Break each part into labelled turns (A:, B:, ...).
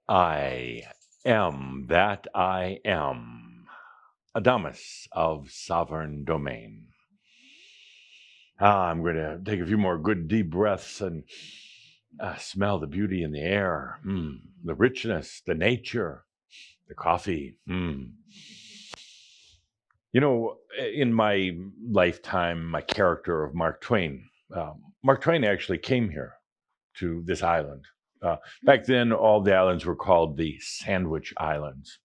A: I am that I am, Adamus of sovereign domain. I'm going to take a few more good deep breaths and smell the beauty in the air, the richness, the nature, the coffee. You know, in my lifetime, my character of Mark Twain, Mark Twain actually came here to this island. Back then, all the islands were called the Sandwich Islands.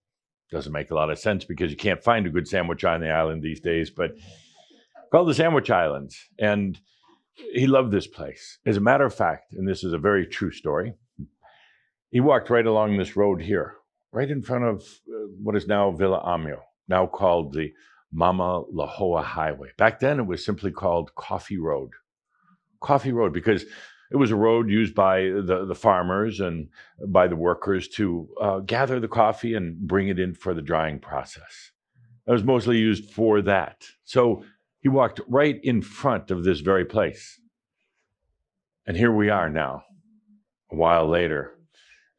A: Doesn't make a lot of sense because you can't find a good sandwich on the island these days, but called the Sandwich Islands. And he loved this place. As a matter of fact, and this is a very true story, he walked right along this road here, right in front of what is now Villa Amio, now called the Mama Lahoa Highway. Back then, it was simply called Coffee Road. Coffee Road, because it was a road used by the farmers and by the workers to gather the coffee and bring it in for the drying process. It was mostly used for that. So he walked right in front of this very place. And here we are now, a while later,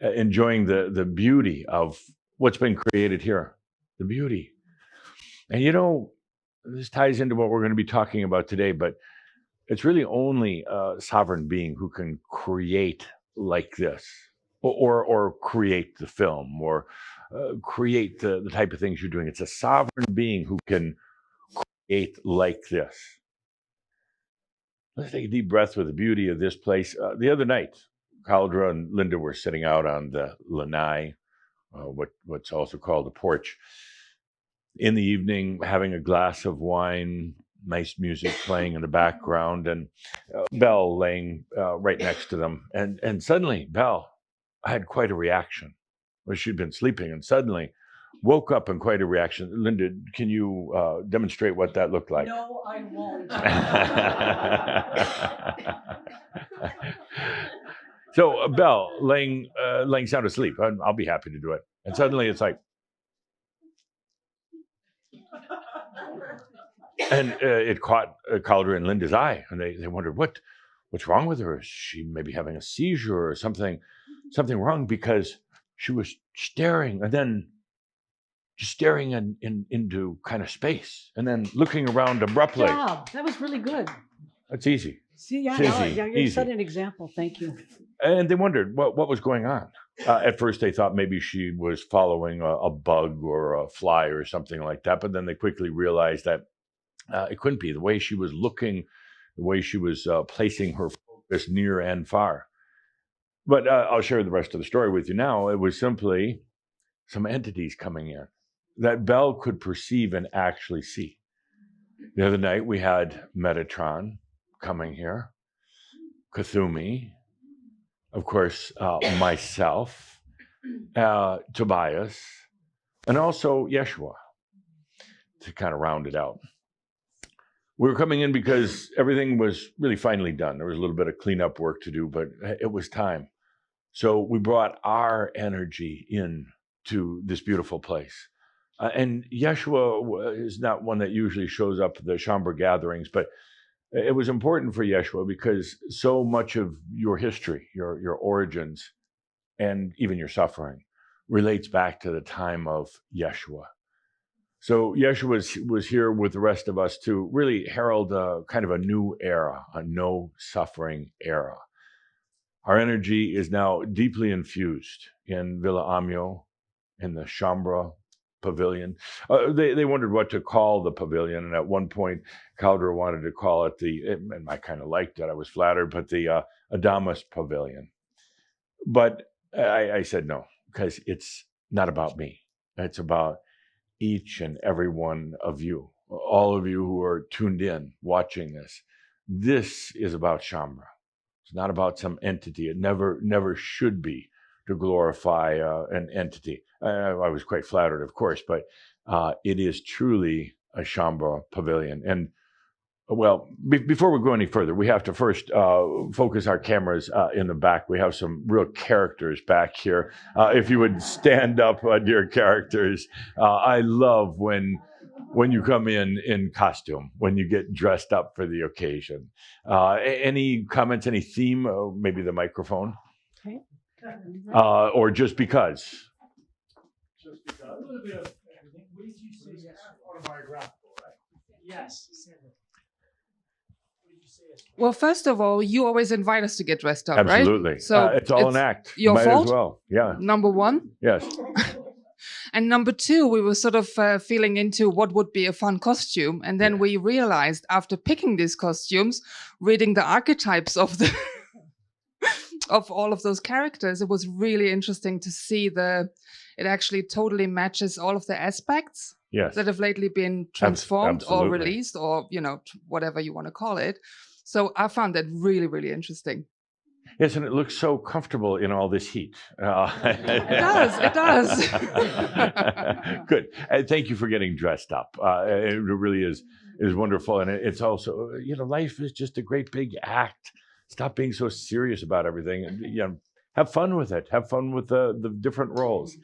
A: enjoying the beauty of what's been created here, the beauty. And you know, this ties into what we're going to be talking about today, but it's really only a sovereign being who can create like this, or create the film, or create the type of things you're doing. It's a sovereign being who can create like this. Let's take a deep breath with the beauty of this place. The other night, Caldra and Linda were sitting out on the lanai, what's also called the porch, in the evening, having a glass of wine, nice music playing in the background, and Belle laying right next to them. And suddenly, Belle had quite a reaction. Well, she'd been sleeping and suddenly woke up in quite a reaction. Linda, can you demonstrate what that looked like?
B: No, I won't.
A: So Belle laying sound asleep. I'll be happy to do it. And suddenly it's like, and it caught Calder and Linda's eye, and they wondered what's wrong with her. Is she maybe having a seizure or something wrong? Because she was staring and then just staring into kind of space and then looking around abruptly.
B: Good job. That was really good.
A: That's easy.
B: See, yeah,
A: It's
B: no,
A: easy,
B: you
A: easy.
B: set an example. Thank you.
A: And they wondered what was going on. At first, they thought maybe she was following a bug or a fly or something like that. But then they quickly realized that it couldn't be. The way she was looking, the way she was placing her focus near and far. But I'll share the rest of the story with you now. It was simply some entities coming in that Belle could perceive and actually see. The other night, we had Metatron coming here, Kathumi, of course, myself, Tobias, and also Yeshua to kind of round it out. We were coming in because everything was really finally done. There was a little bit of cleanup work to do, but it was time. So we brought our energy in to this beautiful place. And Yeshua is not one that usually shows up at the Shambra gatherings, but it was important for Yeshua because so much of your history, your origins, and even your suffering relates back to the time of Yeshua. So Yeshua was here with the rest of us to really herald kind of a new era, a no suffering era. Our energy is now deeply infused in Villa Amio, in the Shambra pavilion. They wondered what to call the pavilion, and at one point, Caldra wanted to call it and I kind of liked it. I was flattered, but the Adamus pavilion. But I said no, because it's not about me. It's about each and every one of you, all of you who are tuned in, watching this. This is about Shambra. It's not about some entity. It never should be to glorify an entity. I was quite flattered, of course, but it is truly a Shambra pavilion. And well, before we go any further, we have to first focus our cameras in the back. We have some real characters back here. If you would stand up, dear characters. I love when you come in costume, when you get dressed up for the occasion. Any comments, any theme? Maybe the microphone.
B: Okay.
A: Or just because?
C: Just because. A little bit of everything. What did you say? Autobiographical, right? Yes.
D: Well, first of all, you always invite us to get dressed up,
A: Absolutely.
D: right? So
A: it's all an act.
D: Your
A: Might
D: fault.
A: as well. Yeah.
D: Number one.
A: Yes.
D: And number two, we were sort of feeling into what would be a fun costume. And then we realized after picking these costumes, reading the archetypes of the of all of those characters, it was really interesting to see it actually totally matches all of the aspects that have lately been transformed or released or, whatever you want to call it. So I found that really, really interesting.
A: Yes, and it looks so comfortable in all this heat.
D: It does.
A: Good. Thank you for getting dressed up. It really is wonderful. And it's also, life is just a great big act. Stop being so serious about everything. And, have fun with it. Have fun with the different roles.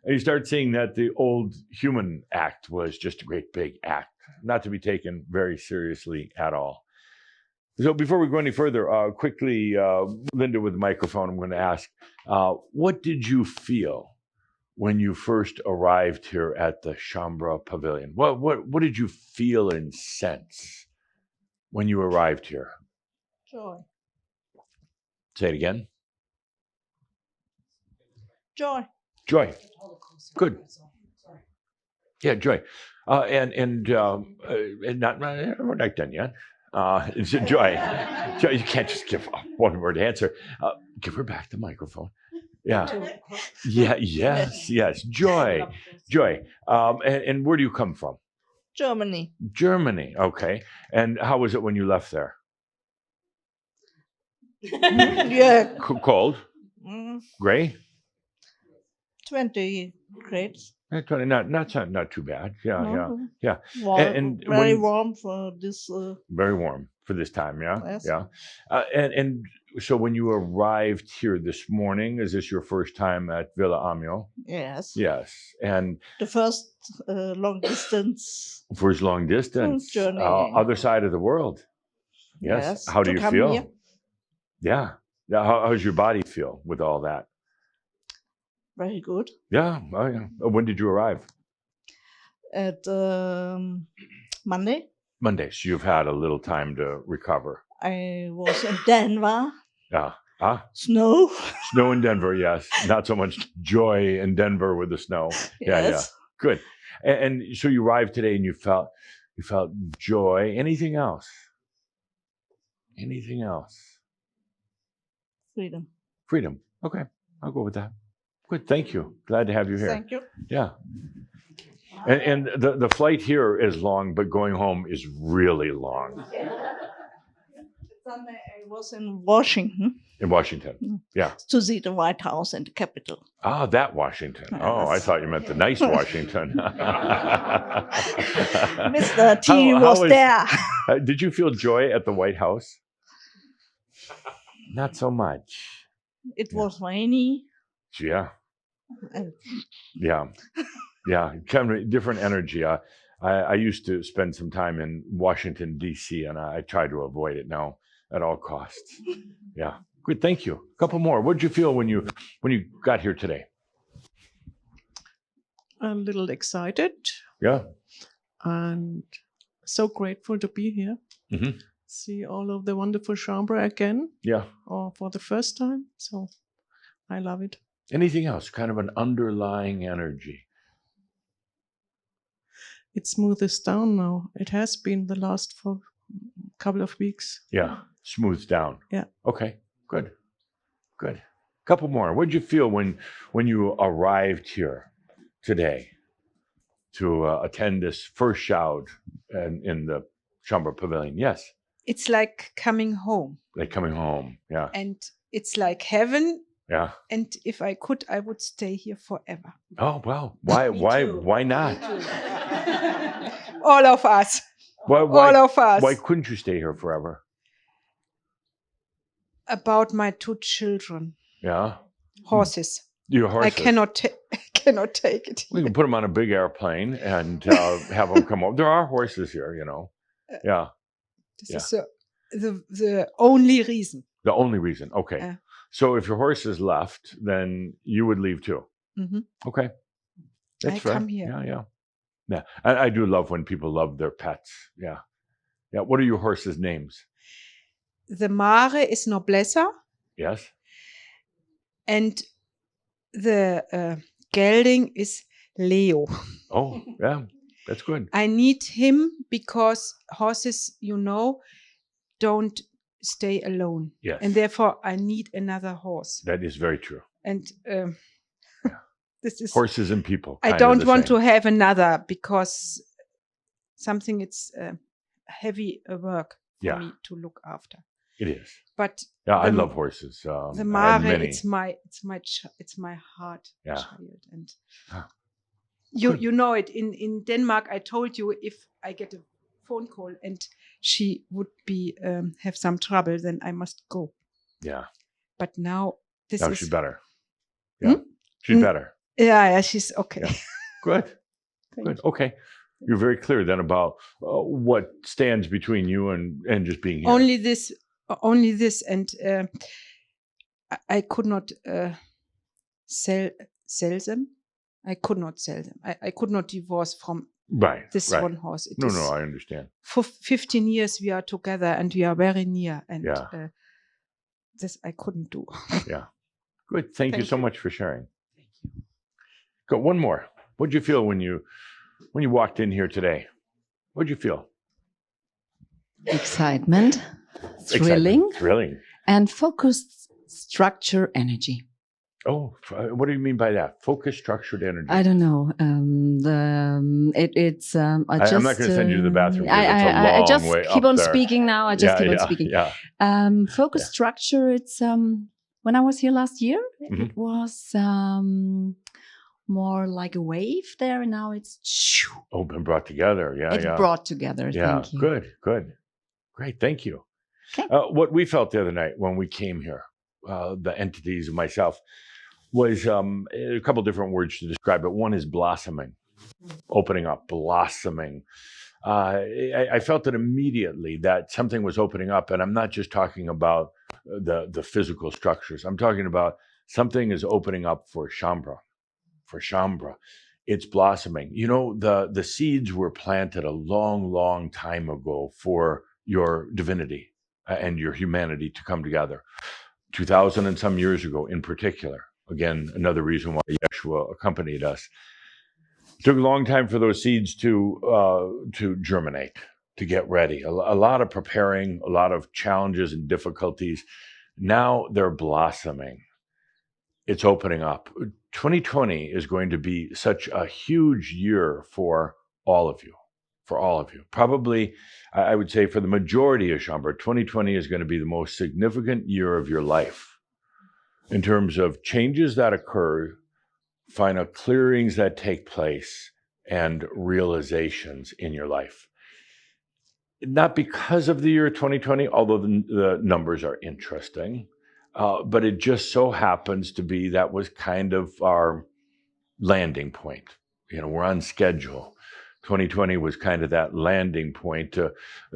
A: And you start seeing that the old human act was just a great big act, not to be taken very seriously at all. So before we go any further, quickly, Linda with the microphone, I'm going to ask, what did you feel when you first arrived here at the Chambre Pavilion? What did you feel and sense when you arrived here?
E: Joy.
A: Say it again.
E: Joy.
A: Joy. Good. Yeah, joy. And not we're not done yet. It's joy. Joy. You can't just give a one-word answer. Give her back the microphone. Yeah. Yeah. Yes. Joy. Joy. And where do you come from?
E: Germany.
A: Germany. Okay. And how was it when you left there?
E: Yeah.
A: Cold. Gray.
E: 20 grades.
A: 20. Not too bad. Yeah.
E: Warm,
A: And
E: very warm for this.
A: Very warm for this time. Yeah.
E: Yes.
A: Yeah. And so when you arrived here this morning, is this your first time at Villa Amio?
E: Yes.
A: Yes. And
E: the first long distance.
A: First long distance
E: journey.
A: Other side of the world. Yes. How do you feel?
E: Here.
A: Yeah. How's your body feel with all that?
E: Very good.
A: Yeah. Oh, yeah. When did you arrive?
E: At Monday.
A: Monday. So you've had a little time to recover.
E: I was in Denver.
A: Yeah.
E: Snow.
A: Snow in Denver, yes. Not so much joy in Denver with the snow. Yeah. Good. And so you arrived today and you felt joy. Anything else? Anything else? Freedom. Okay. I'll go with that. Good. Thank you. Glad to have you here.
E: Thank you.
A: Yeah. And the flight here is long, but going home is really long.
E: Sunday I was in Washington.
A: In Washington. Yeah.
E: To see the White House and the Capitol.
A: Ah, that Washington. Oh, I thought you meant the nice Washington.
E: Mr. T was there.
A: Did you feel joy at the White House? Not so much.
E: It was rainy.
A: Yeah. Yeah. Kind of different energy. I used to spend some time in Washington, D.C., and I try to avoid it now at all costs. Yeah. Good. Thank you. A couple more. What did you feel when you got here today?
F: A little excited.
A: Yeah.
F: And so grateful to be here.
A: Mm-hmm.
F: See all of the wonderful chambre again.
A: Yeah.
F: Or for the first time. So I love it.
A: Anything else? Kind of an underlying energy.
F: It smoothes down now. It has been the last for a couple of weeks.
A: Yeah. Smooths down.
F: Yeah.
A: Okay. Good. Couple more. What did you feel when you arrived here today to attend this first Shroud in the Chambre Pavilion? Yes.
G: It's like coming home.
A: Like coming home. Yeah.
G: And it's like heaven.
A: Yeah.
G: And if I could, I would stay here forever.
A: Oh, well, why not?
G: All of us. All of us.
A: Why couldn't you stay here forever?
G: About my 2 children.
A: Yeah.
G: Horses.
A: Your horses.
G: I cannot take it.
A: We can put them on a big airplane and have them come over. There are horses here, Yeah.
G: This is the only reason.
A: The only reason. Okay. So if your horse is left, then you would leave too.
G: Mhm.
A: Okay. That's
G: I
A: fair.
G: come here.
A: Yeah, yeah. Yeah. I do love when people love their pets. Yeah. Yeah. What are your horses' names?
G: The Mare is Noblessa,
A: Yes.
G: and the gelding is Leo.
A: Oh, yeah. That's good.
G: I need him because horses, don't stay alone.
A: Yes.
G: And therefore, I need another horse.
A: That is very true.
G: And this is
A: Horses and people.
G: I
A: kind of
G: don't
A: the
G: want
A: same.
G: to have another because something it's heavy work for
A: Yeah.
G: me to look after.
A: It is.
G: But
A: Yeah, I
G: the-
A: love horses.
G: the
A: I had
G: Mare,
A: many.
G: it's my heart
A: Yeah.
G: child, and
A: Ah.
G: you
A: Good.
G: know it in Denmark. I told you if I get a phone call and she would be have some trouble, then I must go.
A: Yeah.
G: But now this
A: Now
G: is
A: she's better. Yeah. She's
G: Mm.
A: better.
G: yeah, she's okay.
A: Yeah. Good.
G: Thank
A: Good. Okay. You're very clear then about what stands between you and just being here.
G: Only this, and I could not sell them. I could not sell them. I could not divorce from
A: Right.
G: this
A: right.
G: one horse. It
A: No,
G: is-
A: no, I understand.
G: For 15 years we are together and we are very near, and
A: Yeah.
G: this I couldn't do.
A: Yeah. Good. Thank you
G: Thank
A: so
G: you.
A: much for sharing. Got one more. What'd you feel when you walked in here today? What'd you feel?
B: Excitement,
A: Excitement,
B: thrilling,
A: Thrilling.
B: and focused structure energy.
A: Oh, what do you mean by that? Focus, structured energy.
B: I don't know. It's.
A: I'm not going to send you to the bathroom. Because it's a long
B: I just
A: way
B: keep
A: up
B: on
A: there.
B: speaking now. I just keep on speaking.
A: Yeah.
B: Focus structure. It's when I was here last year,
A: Mhm.
B: it was more like a wave there, and now it's
A: Oh, been brought together. Yeah,
B: it
A: yeah.
B: brought together.
A: Yeah,
B: Thank you.
A: good, good. Great, thank you.
B: Okay.
A: What we felt the other night when we came here, the entities and myself, was a couple different words to describe it. One is blossoming, opening up, blossoming. I felt it immediately that something was opening up, and I'm not just talking about the physical structures. I'm talking about something is opening up for Shambra. For Shambra, it's blossoming. You know, the seeds were planted a long, long time ago for your divinity and your humanity to come together. 2,000 and some years ago, in particular. Again, another reason why Yeshua accompanied us. It took a long time for those seeds to germinate, to get ready. A lot of preparing, a lot of challenges and difficulties. Now they're blossoming. It's opening up. 2020 is going to be such a huge year for all of you. For all of you. Probably, I would say for the majority of Shambra, 2020 is going to be the most significant year of your life in terms of changes that occur, final clearings that take place, and realizations in your life. Not because of the year 2020, although the numbers are interesting, but it just so happens to be that was kind of our landing point. You know, we're on schedule. 2020 was kind of that landing point.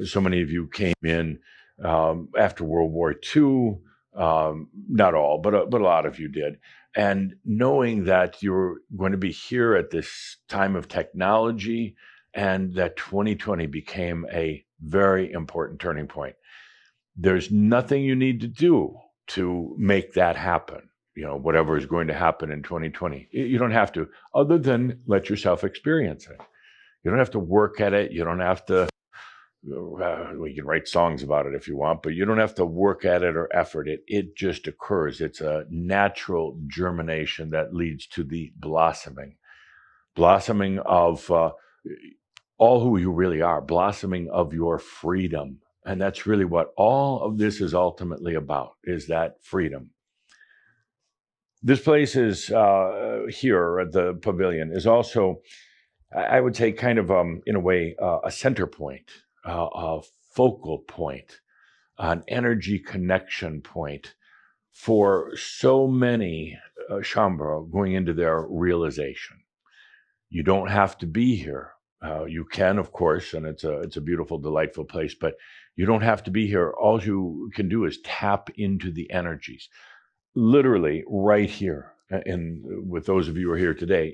A: So many of you came in after World War II, not all, but a lot of you did. And knowing that you're going to be here at this time of technology, and that 2020 became a very important turning point. There's nothing you need to do to make that happen. You know, whatever is going to happen in 2020. You don't have to, other than let yourself experience it. You don't have to work at it. You don't have to, we can write songs about it if you want, but you don't have to work at it or effort it. It just occurs. It's a natural germination that leads to the blossoming of all who you really are, blossoming of your freedom. And that's really what all of this is ultimately about, is that freedom. This place is here at the pavilion is also, I would say, kind of, in a way, a center point, a focal point, an energy connection point for so many Shambra going into their realization. You don't have to be here. You can, of course, and it's a beautiful, delightful place, but you don't have to be here. All you can do is tap into the energies. literally right here, and with those of you who are here today,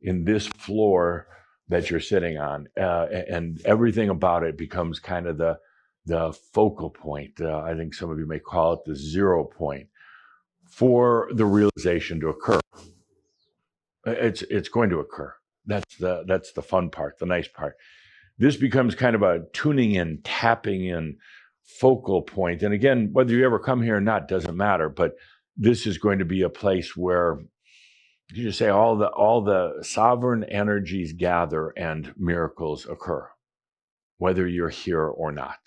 A: in this floor that you're sitting on, and everything about it becomes kind of the focal point. I think some of you may call it the 0 point for the realization to occur. It's going to occur. That's the fun part, the nice part. This becomes kind of a tuning in, tapping in focal point. And again, whether you ever come here or not doesn't matter, but this is going to be a place where you just say all the sovereign energies gather and miracles occur, whether you're here or not.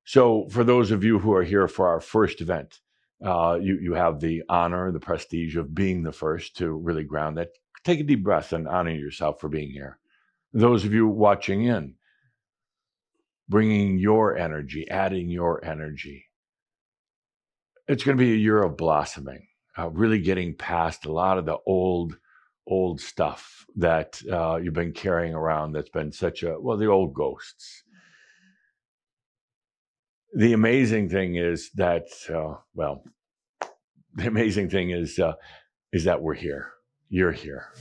A: So for those of you who are here for our first event, you have the honor, the prestige of being the first to really ground that. Take a deep breath and honor yourself for being here. Those of you watching in, bringing your energy, adding your energy. It's going to be a year of blossoming, really getting past a lot of the old stuff that you've been carrying around that's been the old ghosts. The amazing thing is that, is that we're here. You're here.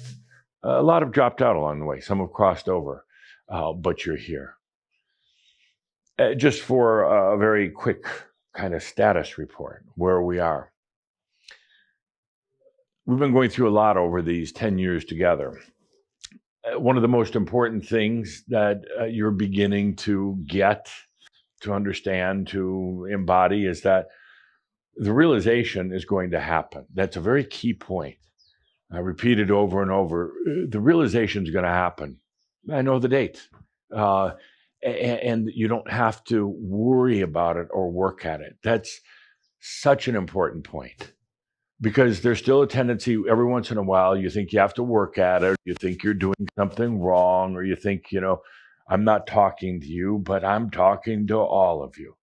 A: A lot have dropped out along the way. Some have crossed over, but you're here. Just for a very quick kind of status report, where we are. We've been going through a lot over these 10 years together. One of the most important things that you're beginning to get, to understand, to embody is that the realization is going to happen. That's a very key point. I repeat it over and over. The realization is going to happen. I know the date. And you don't have to worry about it or work at it. That's such an important point, because there's still a tendency every once in a while, you think you have to work at it, you think you're doing something wrong, or you think, I'm not talking to you, but I'm talking to all of you.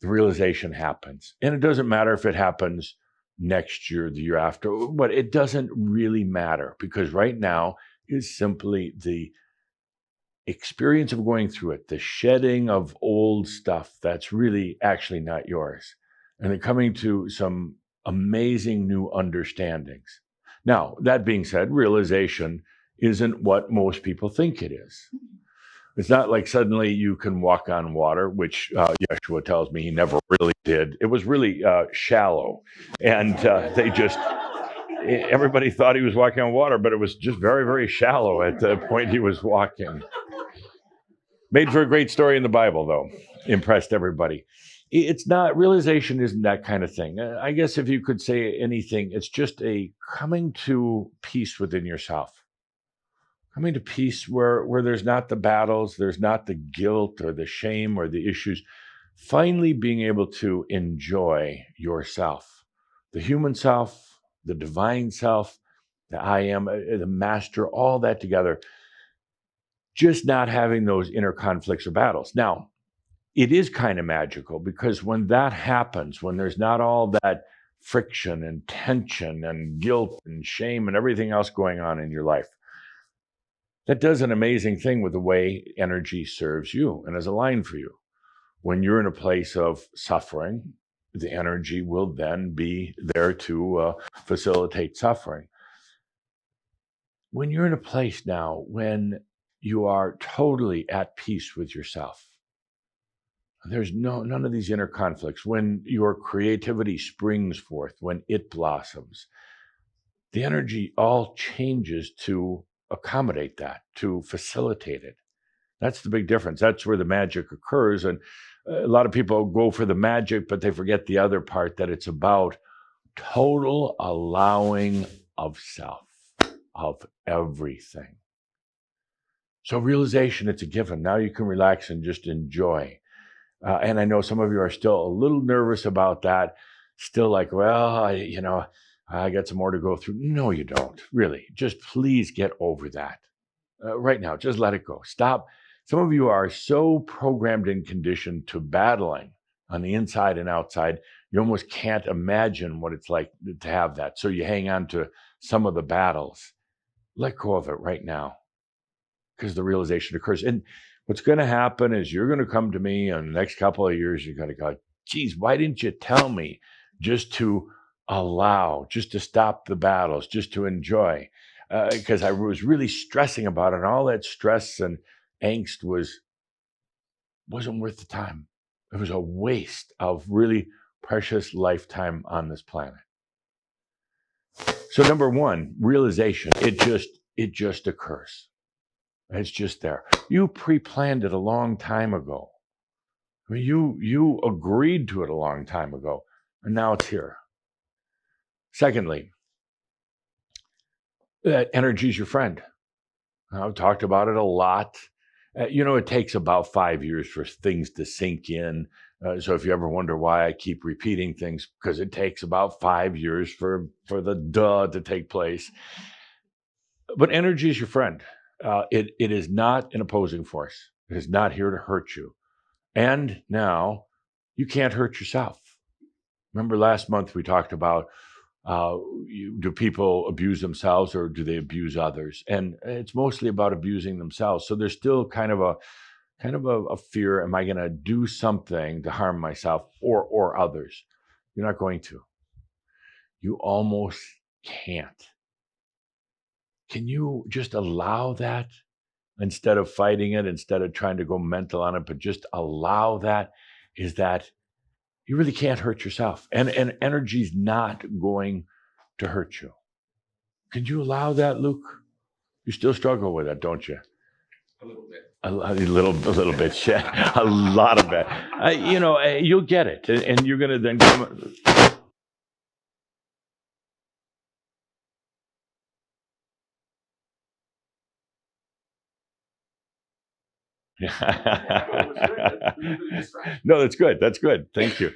A: The realization happens. And it doesn't matter if it happens next year, the year after, but it doesn't really matter, because right now is simply the experience of going through it, the shedding of old stuff that's really actually not yours, and then coming to some amazing new understandings. Now, that being said, realization isn't what most people think it is. It's not like suddenly you can walk on water, which Yeshua tells me he never really did. It was really shallow, and everybody thought he was walking on water, but it was just very, very shallow at the point he was walking. Made for a great story in the Bible, though. Impressed everybody. It's not, realization isn't that kind of thing. I guess if you could say anything, it's just a coming to peace within yourself. Coming to peace where there's not the battles, there's not the guilt or the shame or the issues. Finally being able to enjoy yourself. The human self, the divine self, the I am, the master, all that together. Just not having those inner conflicts or battles. Now, it is kind of magical, because when that happens, when there's not all that friction and tension and guilt and shame and everything else going on in your life, that does an amazing thing with the way energy serves you and is aligned for you. When you're in a place of suffering, the energy will then be there to facilitate suffering. When you're in a place now when you are totally at peace with yourself, there's none of these inner conflicts, when your creativity springs forth, when it blossoms, the energy all changes to accommodate that, to facilitate it. That's the big difference. That's where the magic occurs. And a lot of people go for the magic, but they forget the other part, that it's about total allowing of self, of everything. So realization, it's a given. Now you can relax and just enjoy. And I know some of you are still a little nervous about that. Still like, well, I got some more to go through. No, you don't. Really. Just please get over that. Right now, just let it go. Stop. Some of you are so programmed and conditioned to battling on the inside and outside, you almost can't imagine what it's like to have that. So you hang on to some of the battles. Let go of it right now, because the realization occurs. And what's going to happen is you're going to come to me in the next couple of years. You're going to go, geez, why didn't you tell me just to allow, just to stop the battles, just to enjoy. Because I was really stressing about it, and all that stress and angst wasn't worth the time. It was a waste of really precious lifetime on this planet. So number one, realization, it just occurs. It's just there. You pre-planned it a long time ago. I mean, you agreed to it a long time ago, and now it's here. Secondly, that energy is your friend. I've talked about it a lot. It takes about 5 years for things to sink in. So if you ever wonder why I keep repeating things, because it takes about 5 years for the duh to take place. But energy is your friend. It is not an opposing force. It is not here to hurt you. And now you can't hurt yourself. Remember last month we talked about do people abuse themselves or do they abuse others? And it's mostly about abusing themselves. So there's still kind of a fear. Am I going to do something to harm myself or others? You're not going to. You almost can't. Can you just allow that instead of fighting it, instead of trying to go mental on it, but just allow that? Is that you really can't hurt yourself. And energy's not going to hurt you. Can you allow that, Luke? You still struggle with that, don't you?
H: A little bit.
A: A little bit, yeah. A lot of it. You'll get it. And you're going to then come. No, that's good. That's good. Thank you.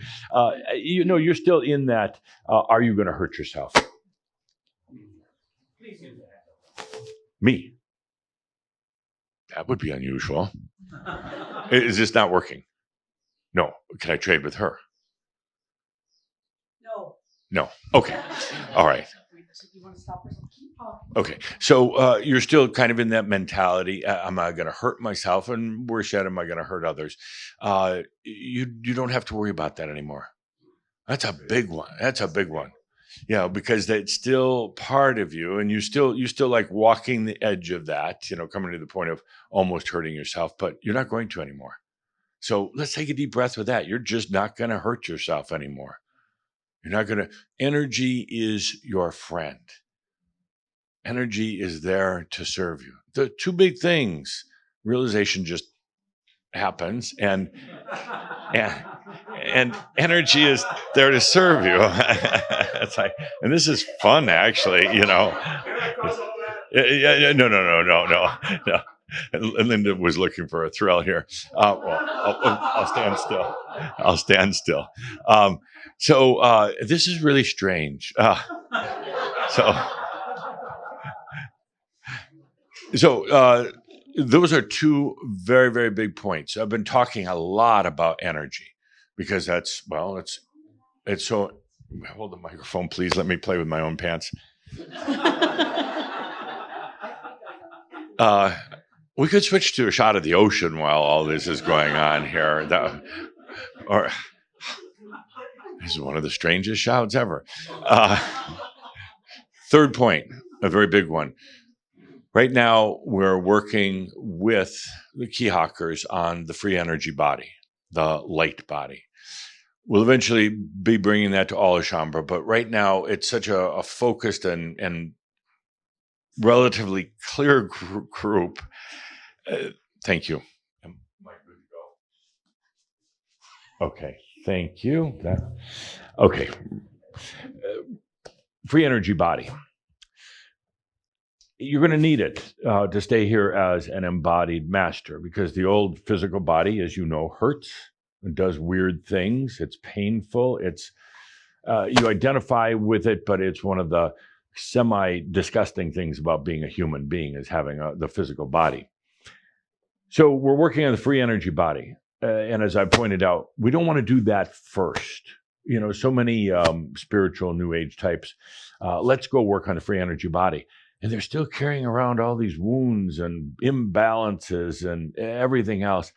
A: You're still in that. Are you going to hurt yourself? Me. That would be unusual. Is this not working? No. Can I trade with her? No. Okay. All right. Okay, so you're still kind of in that mentality. Am I going to hurt myself? And worse yet, am I going to hurt others? You don't have to worry about that anymore. That's a big one. That's a big one. Yeah, because that's still part of you, and you still like walking the edge of that. Coming to the point of almost hurting yourself, but you're not going to anymore. So let's take a deep breath with that. You're just not going to hurt yourself anymore. You're not going to. Energy is your friend. Energy is there to serve you. The two big things, realization just happens, and energy is there to serve you. It's like, and this is fun, actually. Yeah, no. And Linda was looking for a thrill here. I'll stand still. I'll stand still. So this is really strange. So those are two very, very big points. I've been talking a lot about energy because it's so. Hold the microphone, please. Let me play with my own pants. We could switch to a shot of the ocean while all this is going on here. This is one of the strangest shouts ever. Third point, a very big one. Right now, we're working with the key hawkers on the free energy body, the light body. We'll eventually be bringing that to all of Shambhala, but right now it's such a focused and relatively clear group. Thank you. Am I good to go? Okay, thank you. Okay. Free energy body. You're going to need it to stay here as an embodied master because the old physical body, as you know, hurts and does weird things. It's painful. It's you identify with it, but it's one of the semi-disgusting things about being a human being is having the physical body. So we're working on the free energy body. And as I pointed out, we don't want to do that first. So many spiritual new age types, let's go work on the free energy body. And they're still carrying around all these wounds and imbalances and everything else.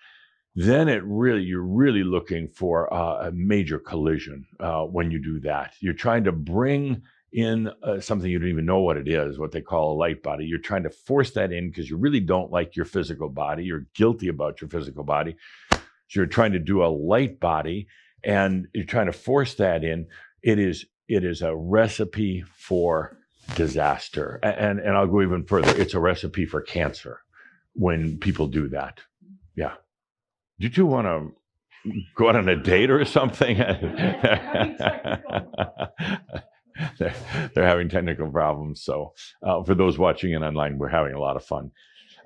A: then you're really looking for a major collision when you do that. You're trying to bring in something you don't even know what it is, what they call a light body. You're trying to force that in because you really don't like your physical body. You're guilty about your physical body. So you're trying to do a light body and you're trying to force that in. It is a recipe for disaster. And I'll go even further. It's a recipe for cancer when people do that. Yeah. Do you two want to go out on a date or something? They're having technical problems. So for those watching it online, we're having a lot of fun.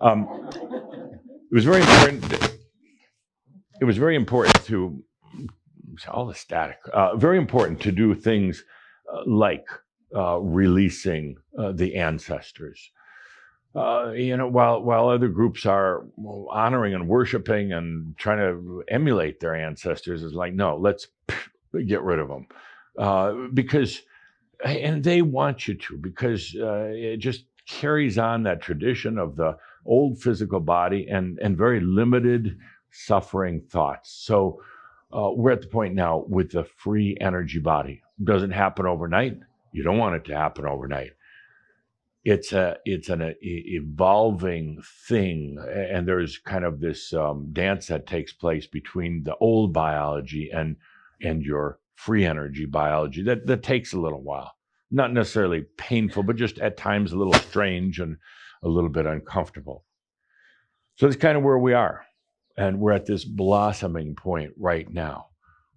A: It was very important. It was very important to all the static. Very important to do things like releasing the ancestors. While other groups are honoring and worshiping and trying to emulate their ancestors, is like, no, let's get rid of them because. And they want you to, because it just carries on that tradition of the old physical body and very limited suffering thoughts. So we're at the point now with the free energy body. It doesn't happen overnight. You don't want it to happen overnight. It's an evolving thing. And there's kind of this dance that takes place between the old biology and your free energy biology that takes a little while. Not necessarily painful, but just at times a little strange and a little bit uncomfortable. So that's kind of where we are. And we're at this blossoming point right now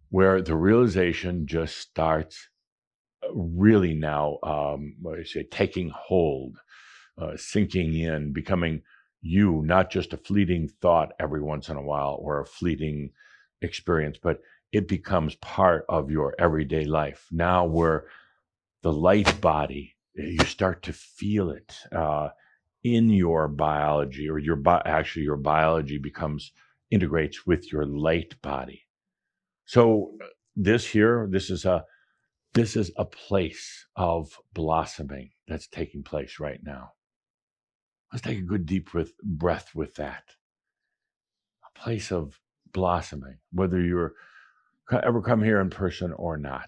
A: where the realization just starts really now, taking hold, sinking in, becoming you, not just a fleeting thought every once in a while or a fleeting experience, but it becomes part of your everyday life. Now we're the light body, you start to feel it in your biology, or your biology integrates with your light body. So this is a place of blossoming that's taking place right now. Let's take a good deep breath with that. A place of blossoming, whether you're ever come here in person or not.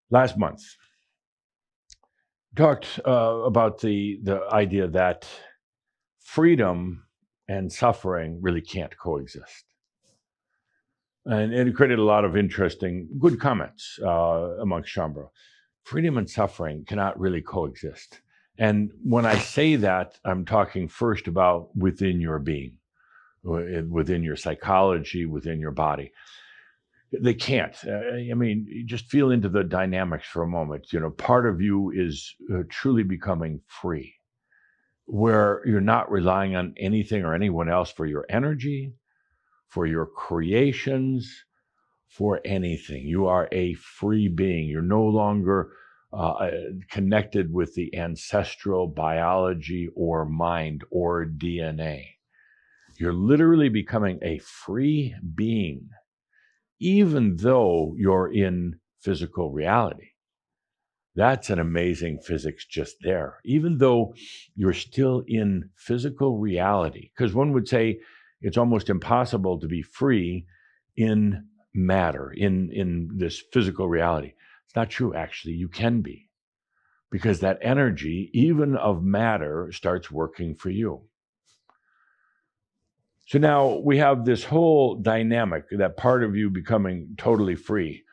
A: Last month, talked about the idea that freedom and suffering really can't coexist. And it created a lot of interesting, good comments amongst Shambro. Freedom and suffering cannot really coexist. And when I say that, I'm talking first about within your being, within your psychology, within your body. They can't. Just feel into the dynamics for a moment. Part of you is truly becoming free, where you're not relying on anything or anyone else for your energy, for your creations, for anything. You are a free being. You're no longer connected with the ancestral biology or mind or DNA. You're literally becoming a free being, even though you're in physical reality. That's an amazing physics just there. Even though you're still in physical reality, because one would say it's almost impossible to be free in matter, in this physical reality. It's not true, actually. You can be, because that energy, even of matter, starts working for you. So now we have this whole dynamic, that part of you becoming totally free.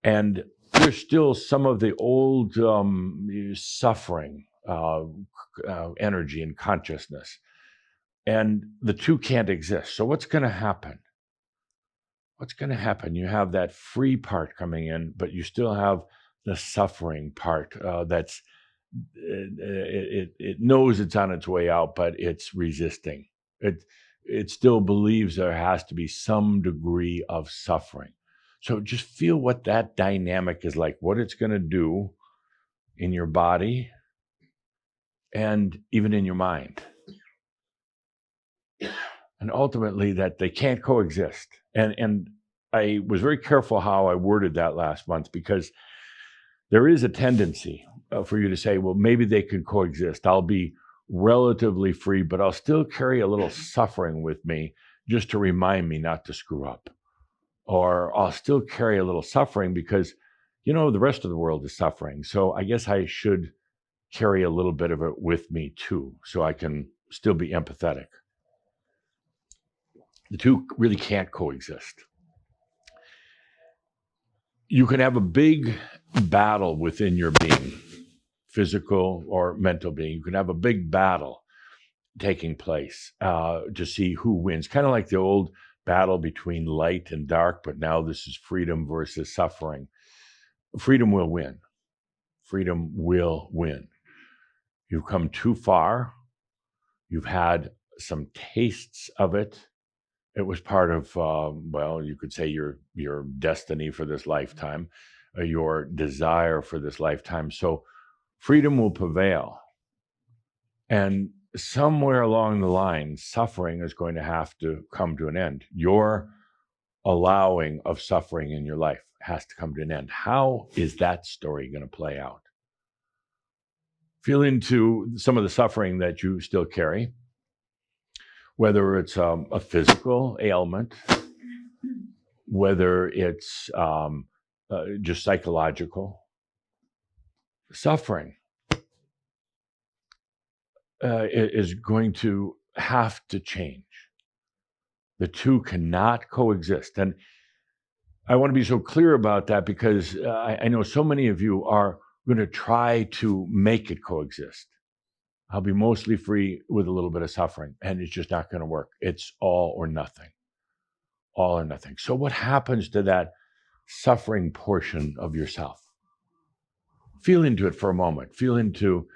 A: And there's still some of the old suffering energy and consciousness. And the two can't exist. So what's going to happen? What's going to happen? You have that free part coming in, but you still have the suffering part that's, it knows it's on its way out, but it's resisting. It still believes there has to be some degree of suffering. So just feel what that dynamic is like, what it's going to do in your body and even in your mind. And ultimately that they can't coexist. And I was very careful how I worded that last month, because there is a tendency for you to say, well, maybe they could coexist. I'll be relatively free, but I'll still carry a little suffering with me just to remind me not to screw up. Or I'll still carry a little suffering because, you know, the rest of the world is suffering. So I guess I should carry a little bit of it with me too, so I can still be empathetic. The two really can't coexist. You can have a big battle within your being, physical or mental being. You can have a big battle taking place to see who wins. Kind of like the old battle between light and dark, but now this is freedom versus suffering. Freedom will win. Freedom will win. You've come too far. You've had some tastes of it. It was part of, well, you could say your destiny for this lifetime, your desire for this lifetime. So freedom will prevail. And somewhere along the line, suffering is going to have to come to an end. Your allowing of suffering in your life has to come to an end. How is that story going to play out? Feel into some of the suffering that you still carry, whether it's a physical ailment, whether it's just psychological. Suffering is going to have to change. The two cannot coexist. And I want to be so clear about that because I know so many of you are going to try to make it coexist. I'll be mostly free with a little bit of suffering, and it's just not going to work. It's all or nothing. All or nothing. So what happens to that suffering portion of yourself? Feel into it for a moment. Feel into,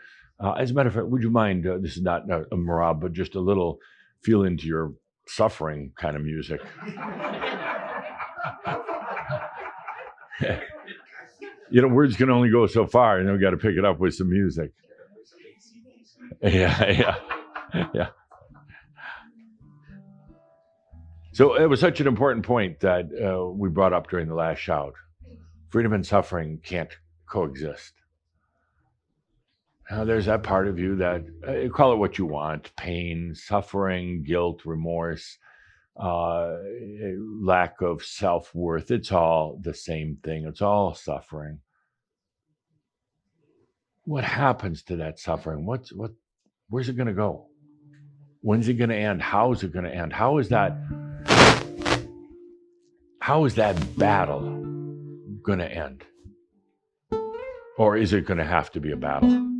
A: as a matter of fact, would you mind, this is not a marab, but just a little feel into your suffering kind of music. You know, words can only go so far, and we got to pick it up with some music. Yeah. So it was such an important point that we brought up during the last shout. Freedom and suffering can't coexist. Now, there's that part of you that, call it what you want, pain, suffering, guilt, remorse, lack of self-worth. It's all the same thing. It's all suffering. What happens to that suffering? Where's it going to go? When's it going to end? How is it going to end? How is that battle going to end? Or is it going to have to be a battle?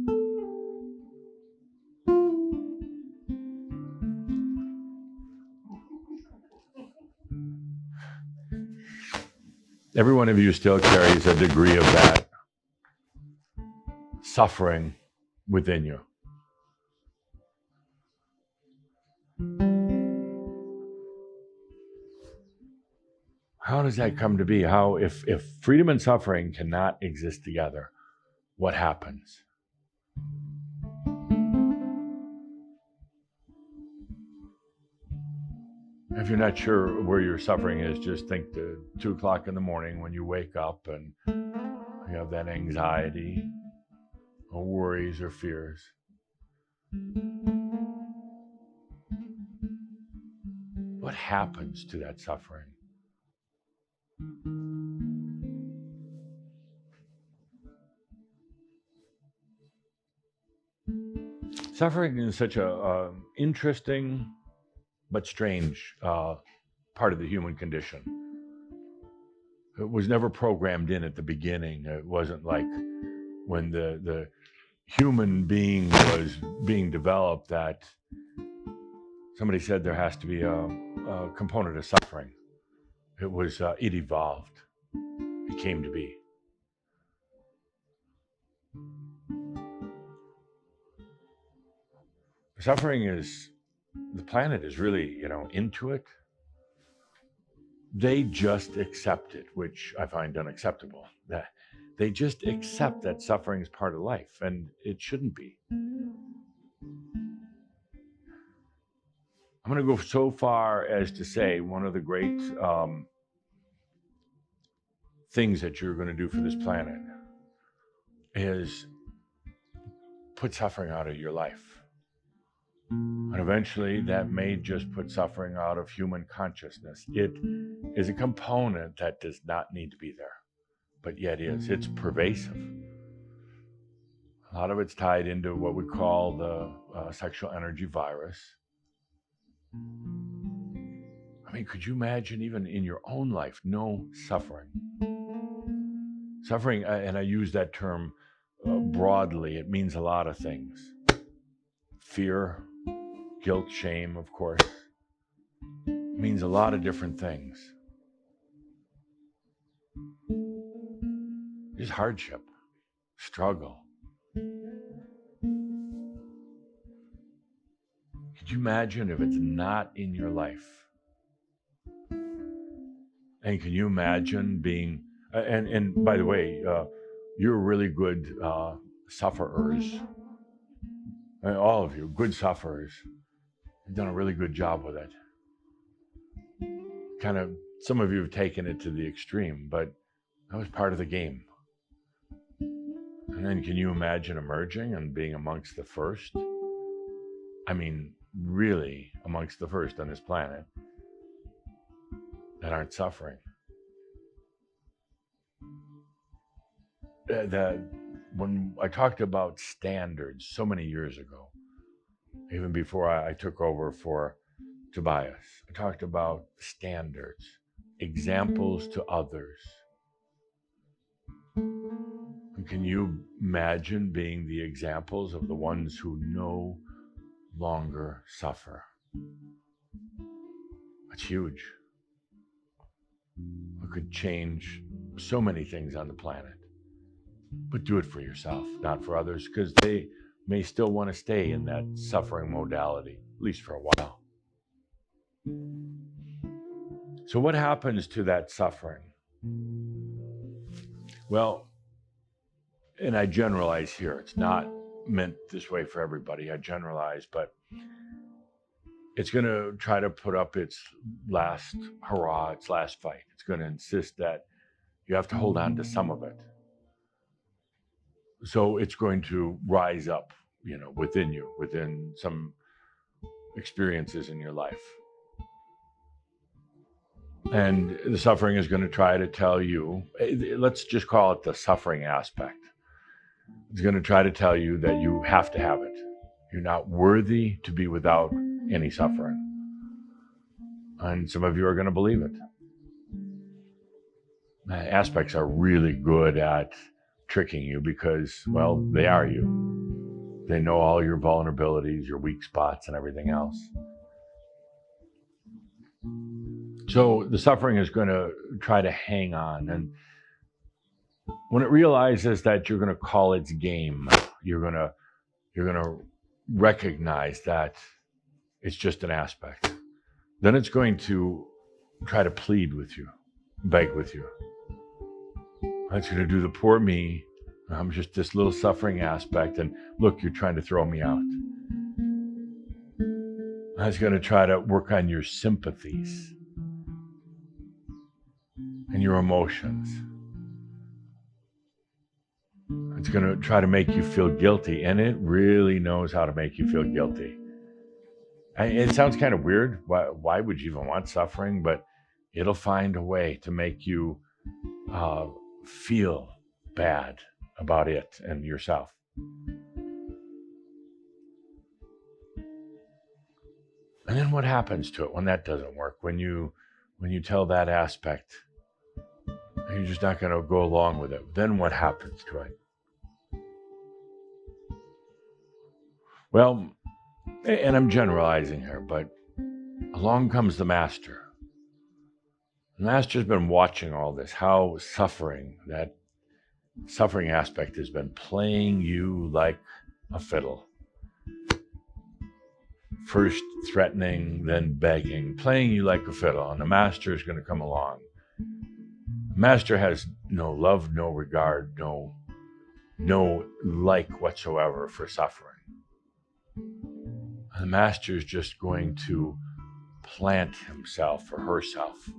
A: Every one of you still carries a degree of that suffering within you. How does that come to be? How, if freedom and suffering cannot exist together, what happens? If you're not sure where your suffering is, just think to 2 o'clock in the morning when you wake up and you have that anxiety or worries or fears. What happens to that suffering? Suffering is such a interesting but strange part of the human condition. It was never programmed in at the beginning. It wasn't like when the human being was being developed that somebody said there has to be a component of suffering. It was, it evolved. It came to be. Suffering is, the planet is really, into it. They just accept it, which I find unacceptable. They just accept that suffering is part of life, and it shouldn't be. I'm going to go so far as to say one of the great things that you're going to do for this planet is put suffering out of your life. And eventually that may just put suffering out of human consciousness. It is a component that does not need to be there, but yet is. It's pervasive. A lot of it's tied into what we call the sexual energy virus. I mean, could you imagine even in your own life, no suffering? Suffering, and I use that term broadly, it means a lot of things. Fear, guilt, shame, of course. It means a lot of different things. Just hardship, struggle. Could you imagine if it's not in your life? And can you imagine being, and by the way, you're really good sufferers. All of you, good sufferers. You've done a really good job with it. Kind of, some of you have taken it to the extreme, but that was part of the game. And then can you imagine emerging and being amongst the first? I mean, really amongst the first on this planet that aren't suffering. When I talked about standards so many years ago, even before I took over for Tobias, I talked about standards, examples to others. And can you imagine being the examples of the ones who no longer suffer? That's huge. It could change so many things on the planet. But do it for yourself, not for others, because they may still want to stay in that suffering modality, at least for a while. So what happens to that suffering? Well, and I generalize here. It's not meant this way for everybody. I generalize, but it's going to try to put up its last hurrah, its last fight. It's going to insist that you have to hold on to some of it. So it's going to rise up, within you, within some experiences in your life. And the suffering is going to try to tell you, let's just call it the suffering aspect. It's going to try to tell you that you have to have it. You're not worthy to be without any suffering. And some of you are going to believe it. Aspects are really good at tricking you because, well, they are you. They know all your vulnerabilities, your weak spots, and everything else. So the suffering is going to try to hang on. And when it realizes that you're going to call its game, you're going to recognize that it's just an aspect. Then it's going to try to plead with you, beg with you. It's going to do the poor me. I'm just this little suffering aspect. And look, you're trying to throw me out. It's going to try to work on your sympathies and your emotions. It's going to try to make you feel guilty. And it really knows how to make you feel guilty. It sounds kind of weird. Why would you even want suffering? But it'll find a way to make you feel bad about it and yourself. And then what happens to it when that doesn't work? When you tell that aspect, and you're just not going to go along with it. Then what happens to it? Well, and I'm generalizing here, but along comes the master. The master's been watching all this, how that suffering aspect has been playing you like a fiddle. First threatening, then begging, playing you like a fiddle, and the master is going to come along. The master has no love, no regard, no like whatsoever for suffering. And the master is just going to plant himself or herself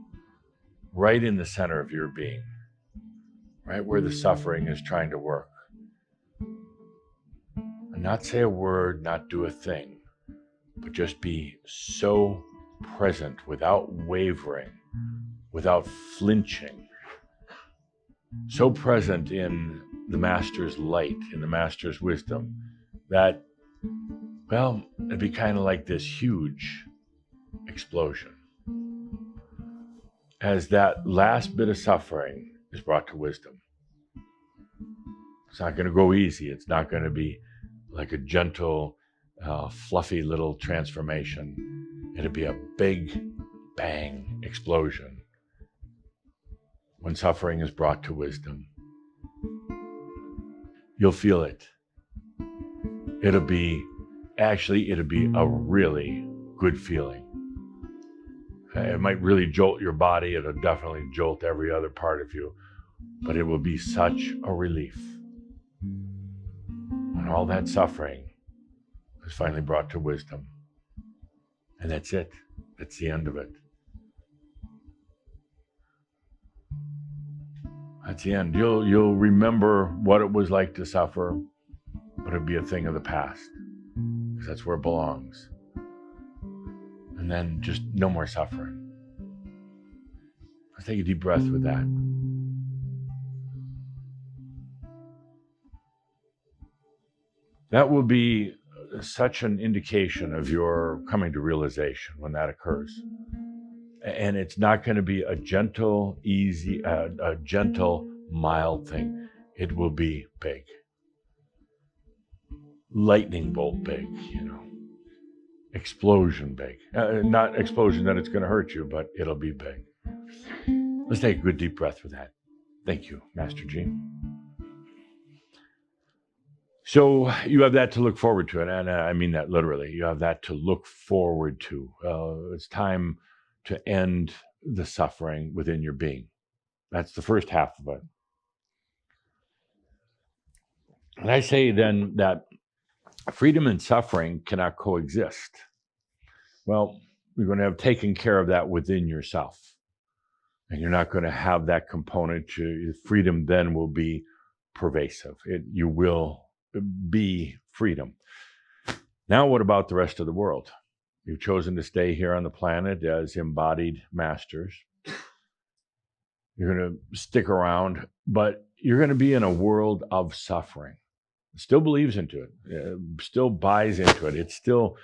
A: right in the center of your being, right where the suffering is trying to work. And not say a word, not do a thing, but just be so present without wavering, without flinching, so present in the Master's light, in the Master's wisdom, that, well, it'd be kind of like this huge explosion. As that last bit of suffering is brought to wisdom. It's not going to go easy. It's not going to be like a gentle, fluffy little transformation. It'll be a big bang explosion when suffering is brought to wisdom. You'll feel it. It'll be a really good feeling. It might really jolt your body. It'll definitely jolt every other part of you, but it will be such a relief when all that suffering is finally brought to wisdom. And that's it. That's the end of it. That's the end. You'll remember what it was like to suffer, but it'll be a thing of the past, because that's where it belongs. And then just no more suffering. Let's take a deep breath with that. That will be such an indication of your coming to realization when that occurs. And it's not going to be a gentle, easy, a gentle, mild thing. It will be big. Lightning bolt big, Explosion big. Not explosion that it's going to hurt you, but it'll be big. Let's take a good deep breath for that. Thank you, Master G. So you have that to look forward to, and I mean that literally. You have that to look forward to. It's time to end the suffering within your being. That's the first half of it. And I say then that freedom and suffering cannot coexist. Well, you're going to have taken care of that within yourself. And you're not going to have that component. Freedom then will be pervasive. You will be freedom. Now, what about the rest of the world? You've chosen to stay here on the planet as embodied masters. You're going to stick around, but you're going to be in a world of suffering. Still believes into it, still buys into it. It's still,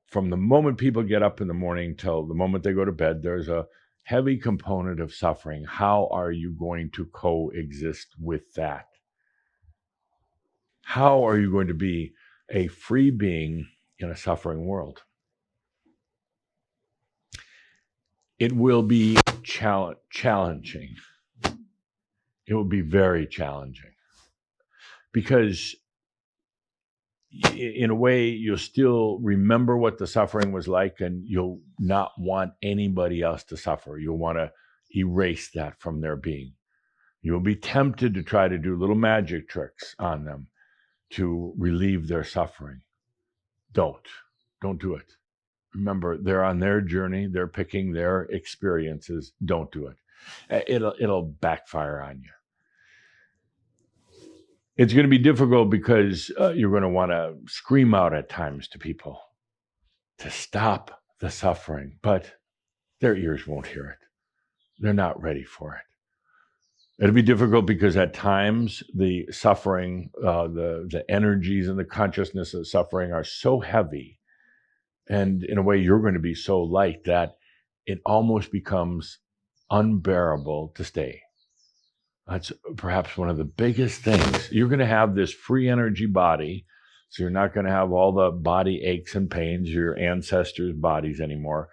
A: from the moment people get up in the morning till the moment they go to bed, there's a heavy component of suffering. How are you going to coexist with that? How are you going to be a free being in a suffering world? It will be challenging. It will be very challenging. Because in a way, you'll still remember what the suffering was like, and you'll not want anybody else to suffer. You'll want to erase that from their being. You'll be tempted to try to do little magic tricks on them to relieve their suffering. Don't do it. Remember, they're on their journey. They're picking their experiences. Don't do it. It'll backfire on you. It's going to be difficult because you're going to want to scream out at times to people to stop the suffering, but their ears won't hear it. They're not ready for it. It'll be difficult because at times the suffering, the energies and the consciousness of suffering are so heavy, and in a way you're going to be so light that it almost becomes unbearable to stay. That's perhaps one of the biggest things. You're going to have this free energy body, so you're not going to have all the body aches and pains, your ancestors' bodies anymore,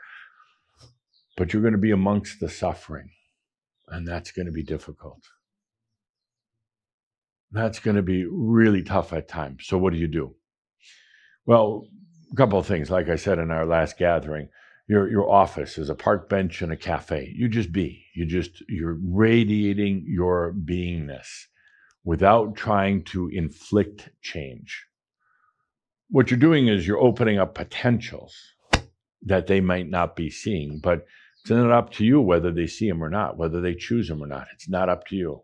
A: but you're going to be amongst the suffering. And that's going to be difficult. That's going to be really tough at times. So what do? Well, a couple of things. Like I said in our last gathering, your office is a park bench and a cafe. You just be. You're radiating your beingness without trying to inflict change. What you're doing is you're opening up potentials that they might not be seeing, but it's not up to you whether they see them or not, whether they choose them or not. It's not up to you.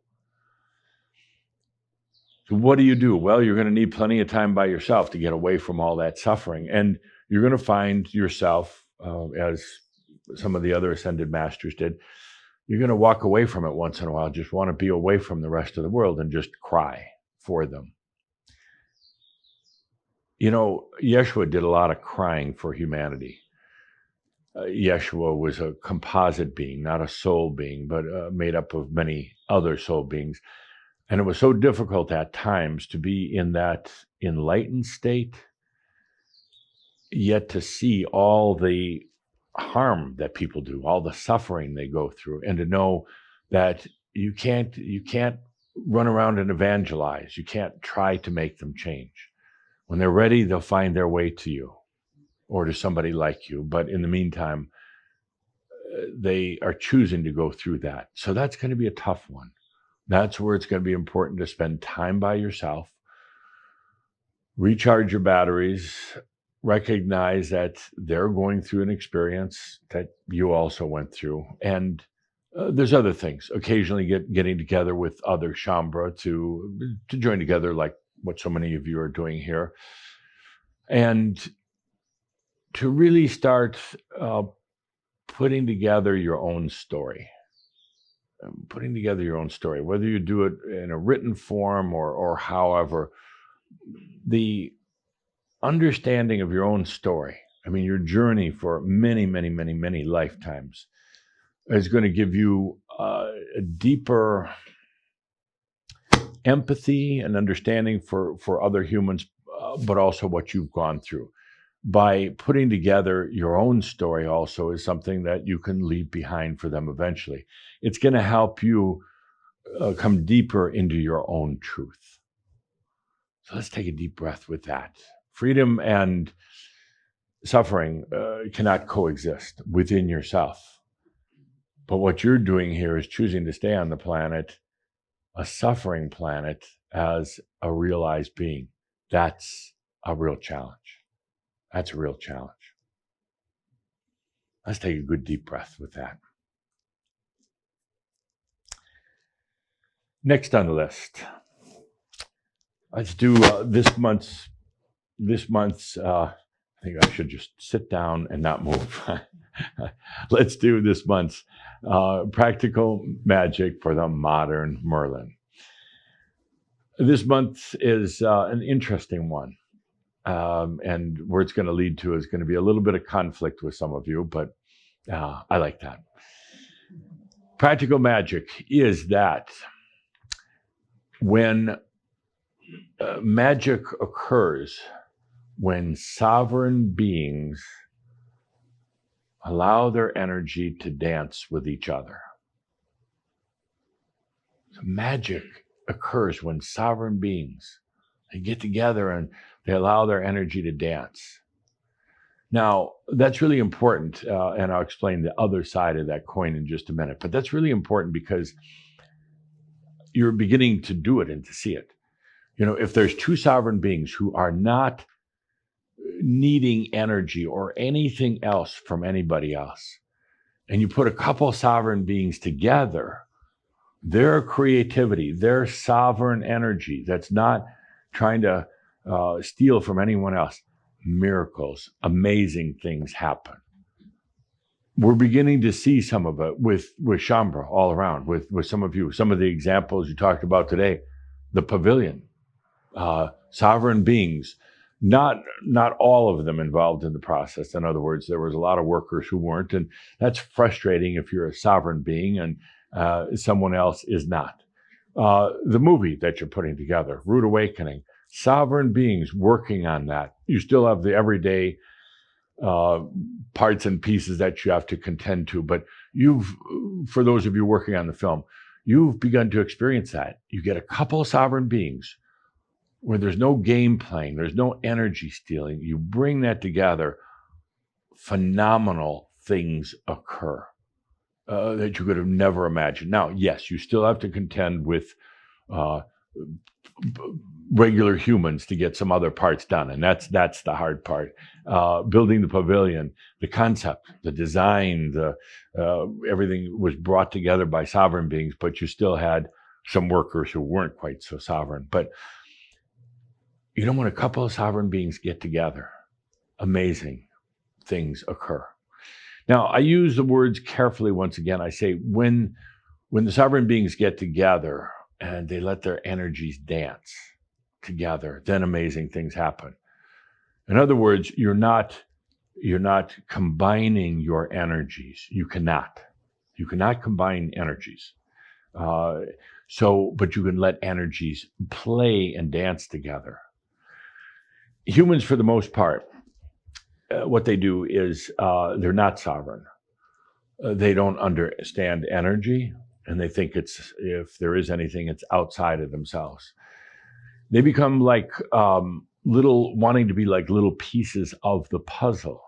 A: So what do? Well, you're going to need plenty of time by yourself to get away from all that suffering. And you're going to find yourself, as some of the other ascended masters did, you're going to walk away from it once in a while, just want to be away from the rest of the world and just cry for them. You know, Yeshua did a lot of crying for humanity. Yeshua was a composite being, not a soul being, but made up of many other soul beings. And it was so difficult at times to be in that enlightened state, yet to see all the harm that people do, all the suffering they go through, and to know that you can't run around and evangelize. You can't try to make them change. When they're ready, they'll find their way to you or to somebody like you. But in the meantime, they are choosing to go through that. So that's going to be a tough one. That's where it's going to be important to spend time by yourself, recharge your batteries, recognize that they're going through an experience that you also went through. And there's other things, occasionally getting together with other Shambra to join together, like what so many of you are doing here, and to really start putting together your own story. Putting together your own story, whether you do it in a written form or however, the understanding of your own story, I mean, your journey for many, many, many, many lifetimes is going to give you a deeper empathy and understanding for other humans, but also what you've gone through. By putting together your own story also is something that you can leave behind for them eventually. It's going to help you come deeper into your own truth. So let's take a deep breath with that. Freedom and suffering cannot coexist within yourself. But what you're doing here is choosing to stay on the planet, a suffering planet, as a realized being. That's a real challenge. That's a real challenge. Let's take a good deep breath with that. Next on the list, let's do this month's. I think I should just sit down and not move. Let's do this month's practical magic for the modern Merlin. This month is an interesting one. And where it's going to lead to is going to be a little bit of conflict with some of you, but I like that. Practical magic is that when magic occurs, when sovereign beings allow their energy to dance with each other. So magic occurs when sovereign beings, they get together and they allow their energy to dance. Now, that's really important, and I'll explain the other side of that coin in just a minute. But that's really important because you're beginning to do it and to see it. You know, if there's two sovereign beings who are not needing energy or anything else from anybody else, and you put a couple sovereign beings together, their creativity, their sovereign energy that's not trying to steal from anyone else, miracles, amazing things happen. We're beginning to see some of it with Shambra all around, with some of you. Some of the examples you talked about today, the pavilion, sovereign beings, not all of them involved in the process. In other words, there was a lot of workers who weren't, and that's frustrating if you're a sovereign being and someone else is not. The movie that you're putting together, Rude Awakening, sovereign beings working on that. You still have the everyday parts and pieces that you have to contend to, but for those of you working on the film, you've begun to experience that. You get a couple of sovereign beings where there's no game playing, there's no energy stealing. You bring that together, phenomenal things occur that you could have never imagined. Now, yes, you still have to contend with regular humans to get some other parts done, and that's the hard part. Building the pavilion, the concept, the design, everything was brought together by sovereign beings, but you still had some workers who weren't quite so sovereign. But you know, when a couple of sovereign beings get together amazing things occur. Now, I use the words carefully once again. I say when the sovereign beings get together and they let their energies dance together, then amazing things happen. In other words, you're not combining your energies. You cannot combine energies. But you can let energies play and dance together. Humans, for the most part, what they do is they're not sovereign. They don't understand energy, and they think if there is anything, it's outside of themselves. They become like wanting to be like little pieces of the puzzle.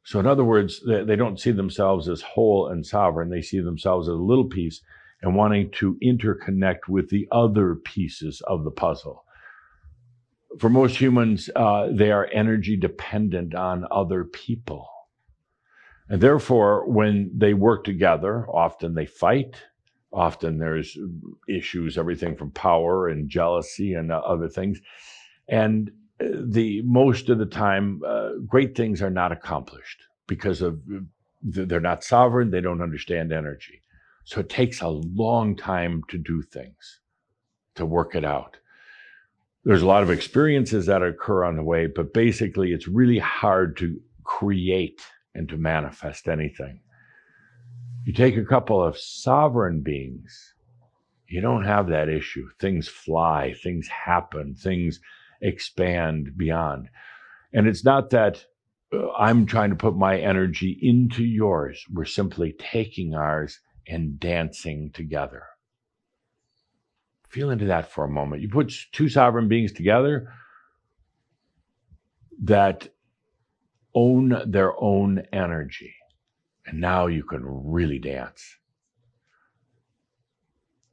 A: So in other words, they don't see themselves as whole and sovereign. They see themselves as a little piece and wanting to interconnect with the other pieces of the puzzle. For most humans, they are energy dependent on other people. And therefore, when they work together, often they fight. Often there's issues, everything from power and jealousy and other things. And most of the time, great things are not accomplished because they're not sovereign. They don't understand energy. So it takes a long time to do things, to work it out. There's a lot of experiences that occur on the way, but basically it's really hard to create and to manifest anything. You take a couple of sovereign beings, you don't have that issue. Things fly, things happen, things expand beyond. And it's not that I'm trying to put my energy into yours. We're simply taking ours and dancing together. Feel into that for a moment. You put two sovereign beings together that own their own energy. And now you can really dance.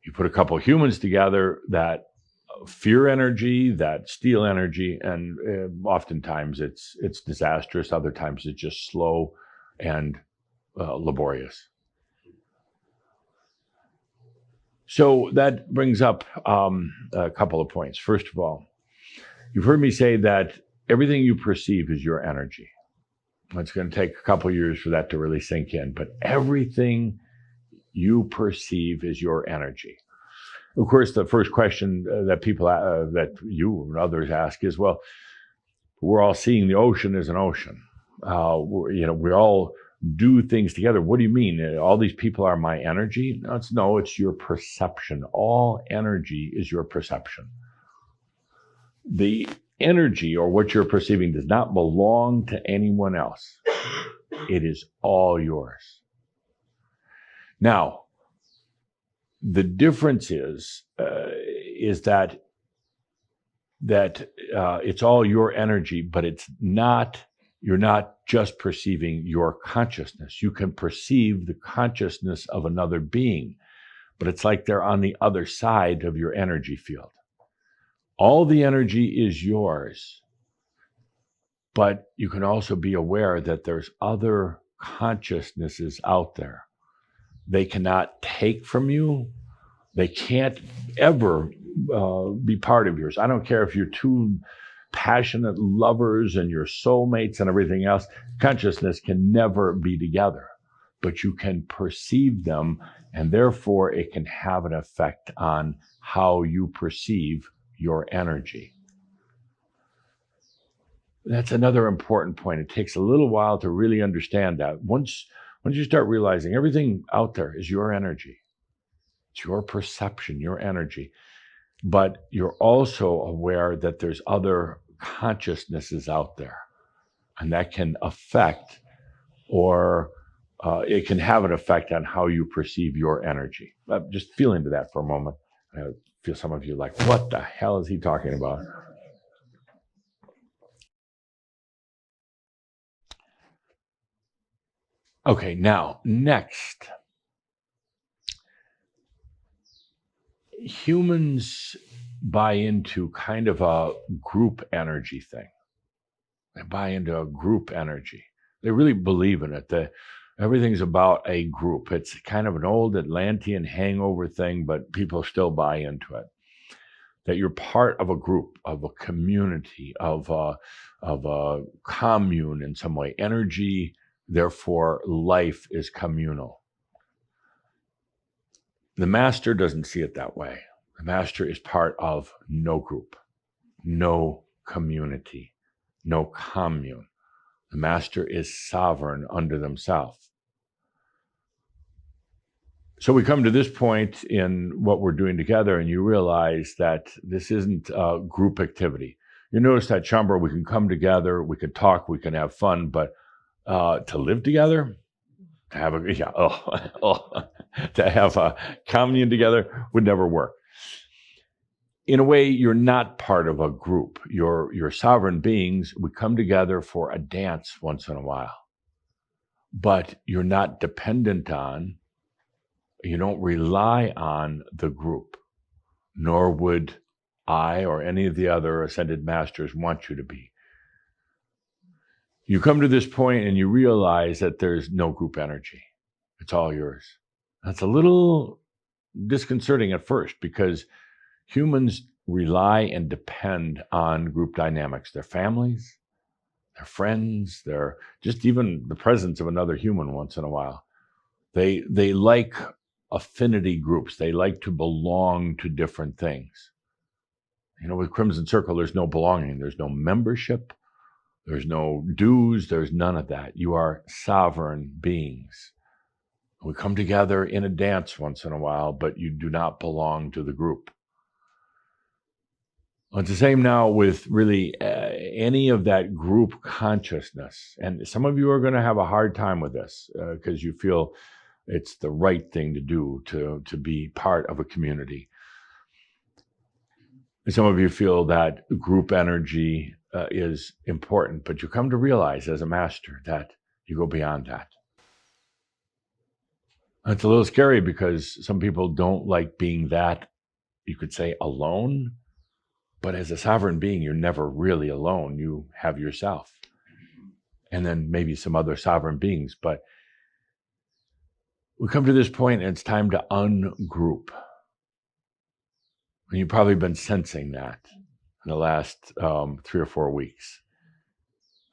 A: You put a couple of humans together that fear energy, that steal energy, and oftentimes it's disastrous. Other times it's just slow and laborious. So that brings up a couple of points. First of all, you've heard me say that everything you perceive is your energy. It's going to take a couple of years for that to really sink in, but everything you perceive is your energy. Of course, the first question that people, that you and others ask is, well, we're all seeing the ocean as an ocean. We all do things together. What do you mean? All these people are my energy? No, it's your perception. All energy is your perception. The energy or what you're perceiving does not belong to anyone else. It is all yours. Now, the difference is that it's all your energy, but you're not just perceiving your consciousness. You can perceive the consciousness of another being, but it's like they're on the other side of your energy field. All the energy is yours, but you can also be aware that there's other consciousnesses out there. They cannot take from you. They can't ever be part of yours. I don't care if you're two passionate lovers and you're soulmates and everything else. Consciousness can never be together, but you can perceive them, and therefore it can have an effect on how you perceive your energy. That's another important point. It takes a little while to really understand that. Once you start realizing everything out there is your energy, it's your perception, your energy, but you're also aware that there's other consciousnesses out there, and that can affect or it can have an effect on how you perceive your energy. Just feel into that for a moment. I feel some of you like, what the hell is he talking about? Okay, now, next. Humans buy into kind of a group energy thing. They buy into a group energy. They really believe in it. Everything's about a group. It's kind of an old Atlantean hangover thing, but people still buy into it. that you're part of a group, of a community, of a commune in some way. Energy, therefore, life is communal. The master doesn't see it that way. The master is part of no group, no community, no commune. The master is sovereign unto themselves. So we come to this point in what we're doing together, and you realize that this isn't a group activity. You notice that Shambhara, we can come together, we can talk, we can have fun, but to live together, to have to have a commune together would never work. In a way, you're not part of a group. You're sovereign beings. We come together for a dance once in a while, but you're not dependent on, you don't rely on the group, nor would I or any of the other ascended masters want you to be. You come to this point and you realize that there's no group energy. It's all yours. That's a little disconcerting at first because humans rely and depend on group dynamics, their families, their friends, their just even the presence of another human once in a while. They like affinity groups. They like to belong to different things. You know, with Crimson Circle, there's no belonging. There's no membership. There's no dues. There's none of that. You are sovereign beings. We come together in a dance once in a while, but you do not belong to the group. It's the same now with really any of that group consciousness. And some of you are going to have a hard time with this because you feel it's the right thing to do to be part of a community. And some of you feel that group energy is important, but you come to realize as a master that you go beyond that. It's a little scary because some people don't like being that, you could say, alone. But as a sovereign being, you're never really alone. You have yourself. And then maybe some other sovereign beings. But we come to this point and it's time to ungroup. And you've probably been sensing that in the last 3 or 4 weeks.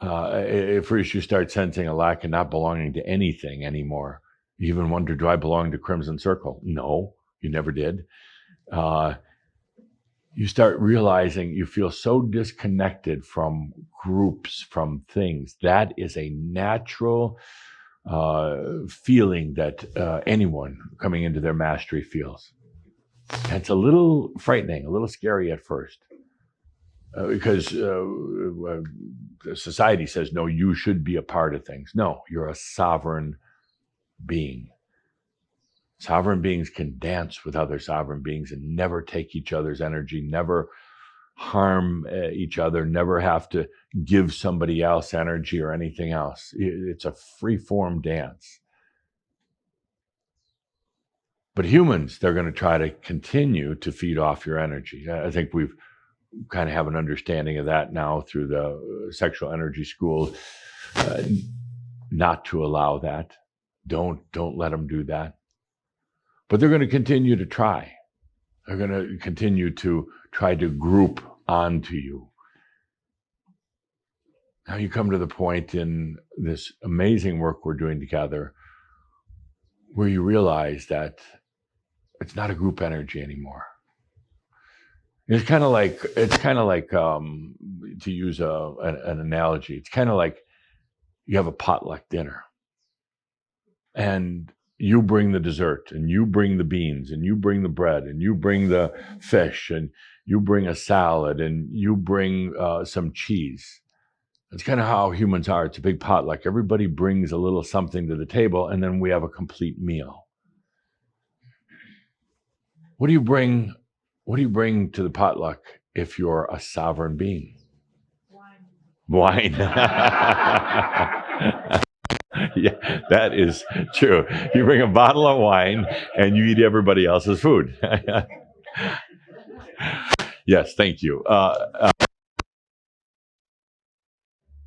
A: At first you start sensing a lack of not belonging to anything anymore. You even wonder, do I belong to Crimson Circle? No, you never did. You start realizing you feel so disconnected from groups, from things. That is a natural feeling that anyone coming into their mastery feels. And it's a little frightening, a little scary at first. Because society says, no, you should be a part of things. No, you're a sovereign being. Sovereign beings can dance with other sovereign beings and never take each other's energy, never harm each other, never have to give somebody else energy or anything else. It's a free-form dance. But humans, they're going to try to continue to feed off your energy. I think we've kind of have an understanding of that now through the sexual energy school, not to allow that. Don't let them do that. But they're going to continue to try. They're going to continue to try to group onto you. Now you come to the point in this amazing work we're doing together where you realize that it's not a group energy anymore. It's kind of like to use an analogy, it's kind of like you have a potluck dinner and you bring the dessert and you bring the beans and you bring the bread and you bring the fish and you bring a salad and you bring some cheese. That's kind of how humans are. It's a big potluck. Everybody brings a little something to the table and then we have a complete meal. What do you bring to the potluck if you're a sovereign being? Wine. Yeah, that is true. You bring a bottle of wine and you eat everybody else's food. Yes, thank you.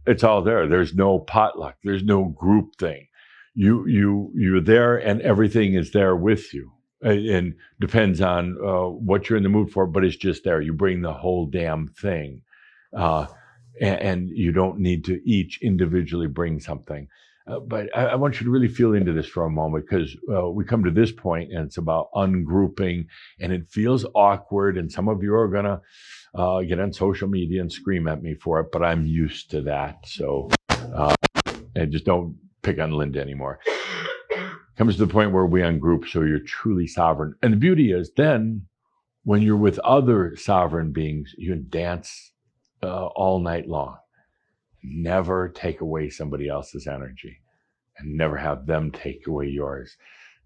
A: It's all there. There's no potluck. There's no group thing. You're there and everything is there with you. and depends on what you're in the mood for, but it's just there. You bring the whole damn thing, and you don't need to each individually bring something. But I want you to really feel into this for a moment, because we come to this point and it's about ungrouping, and it feels awkward, and some of you are gonna get on social media and scream at me for it, but I'm used to that. So and just don't pick on Linda anymore. Comes to the point where we ungroup, so you're truly sovereign. And the beauty is then when you're with other sovereign beings, you can dance all night long. Never take away somebody else's energy, and never have them take away yours.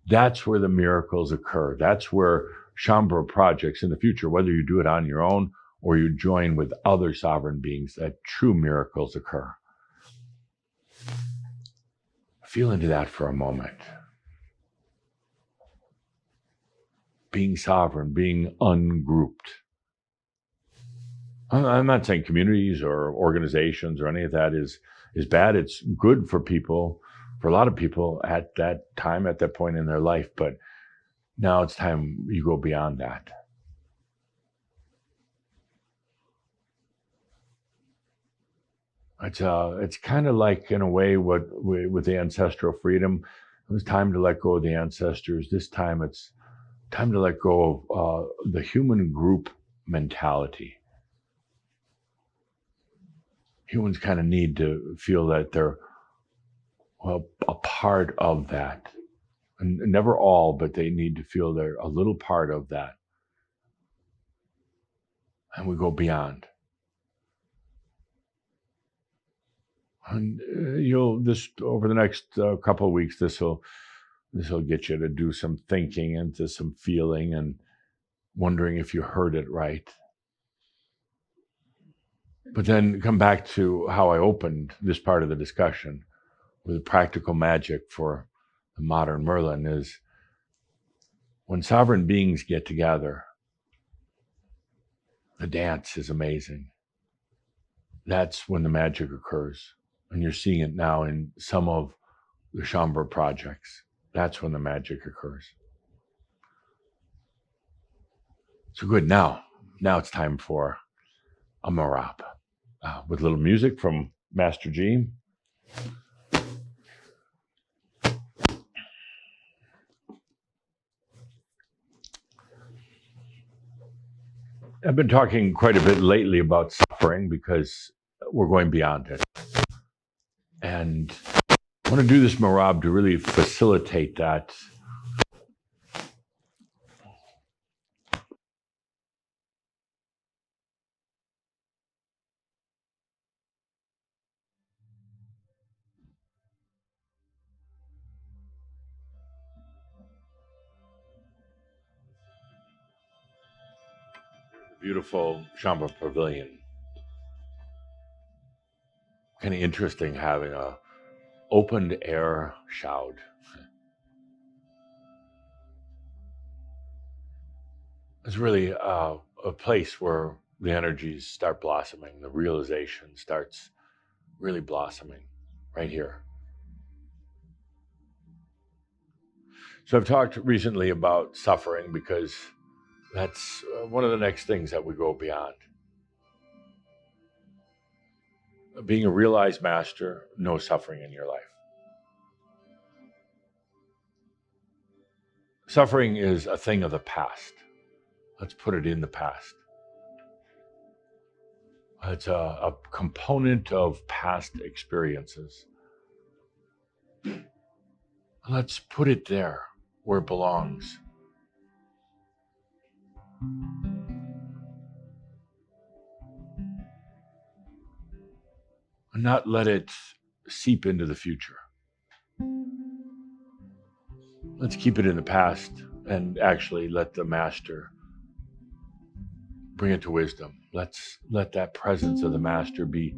A: That's where the miracles occur. That's where Shambhala projects in the future, whether you do it on your own or you join with other sovereign beings, that true miracles occur. Feel into that for a moment. Being sovereign, being ungrouped. I'm not saying communities or organizations or any of that is bad. It's good for people, for a lot of people at that time, at that point in their life. But now it's time you go beyond that. It's kind of like, in a way, what with the ancestral freedom. It was time to let go of the ancestors. This time it's time to let go of the human group mentality. Humans kind of need to feel that they're, well, a part of that. And never all, but they need to feel they're a little part of that. And we go beyond. And over the next couple of weeks, this will get you to do some thinking, into some feeling, and wondering if you heard it right. But then come back to how I opened this part of the discussion with practical magic for the modern Merlin is when sovereign beings get together, the dance is amazing. That's when the magic occurs. And you're seeing it now in some of the Shambhala projects. That's when the magic occurs. So good. Now it's time for a marab with a little music from Master G. I've been talking quite a bit lately about suffering because we're going beyond it. And I want to do this marab to really facilitate that. Beautiful Shambhala Pavilion. Kind of interesting having a opened air Shroud. It's really a place where the energies start blossoming, the realization starts really blossoming right here. So I've talked recently about suffering because that's one of the next things that we go beyond. Being a realized master, no suffering in your life. Suffering is a thing of the past. Let's put it in the past. It's a component of past experiences. Let's put it there where it belongs. And not let it seep into the future. Let's keep it in the past and actually let the master bring it to wisdom. Let's let that presence of the master be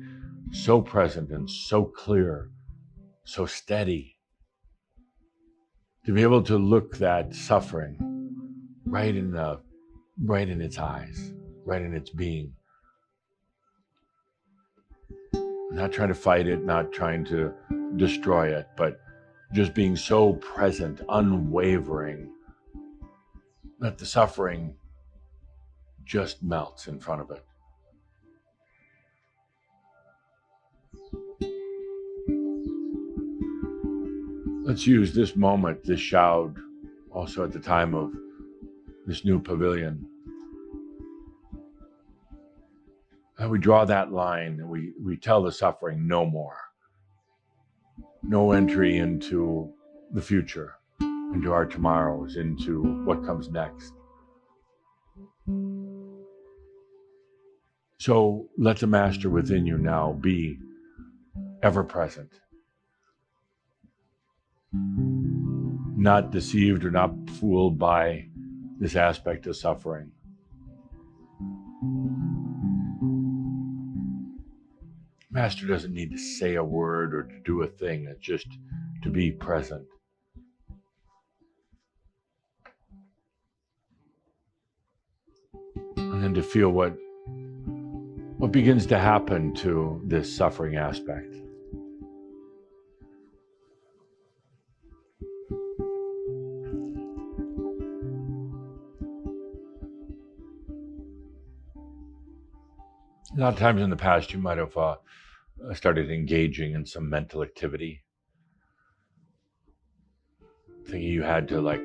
A: so present and so clear, so steady, to be able to look that suffering right in its eyes, right in its being. Not trying to fight it, not trying to destroy it, but just being so present, unwavering, that the suffering just melts in front of it. Let's use this moment, this Shroud, also at the time of this new pavilion. And we draw that line and we tell the suffering no more. No entry into the future, into our tomorrows, into what comes next. So let the master within you now be ever present. Not deceived or not fooled by this aspect of suffering. Master doesn't need to say a word or to do a thing. It's just to be present. And then to feel what begins to happen to this suffering aspect. A lot of times in the past, you might have started engaging in some mental activity. Thinking you had to like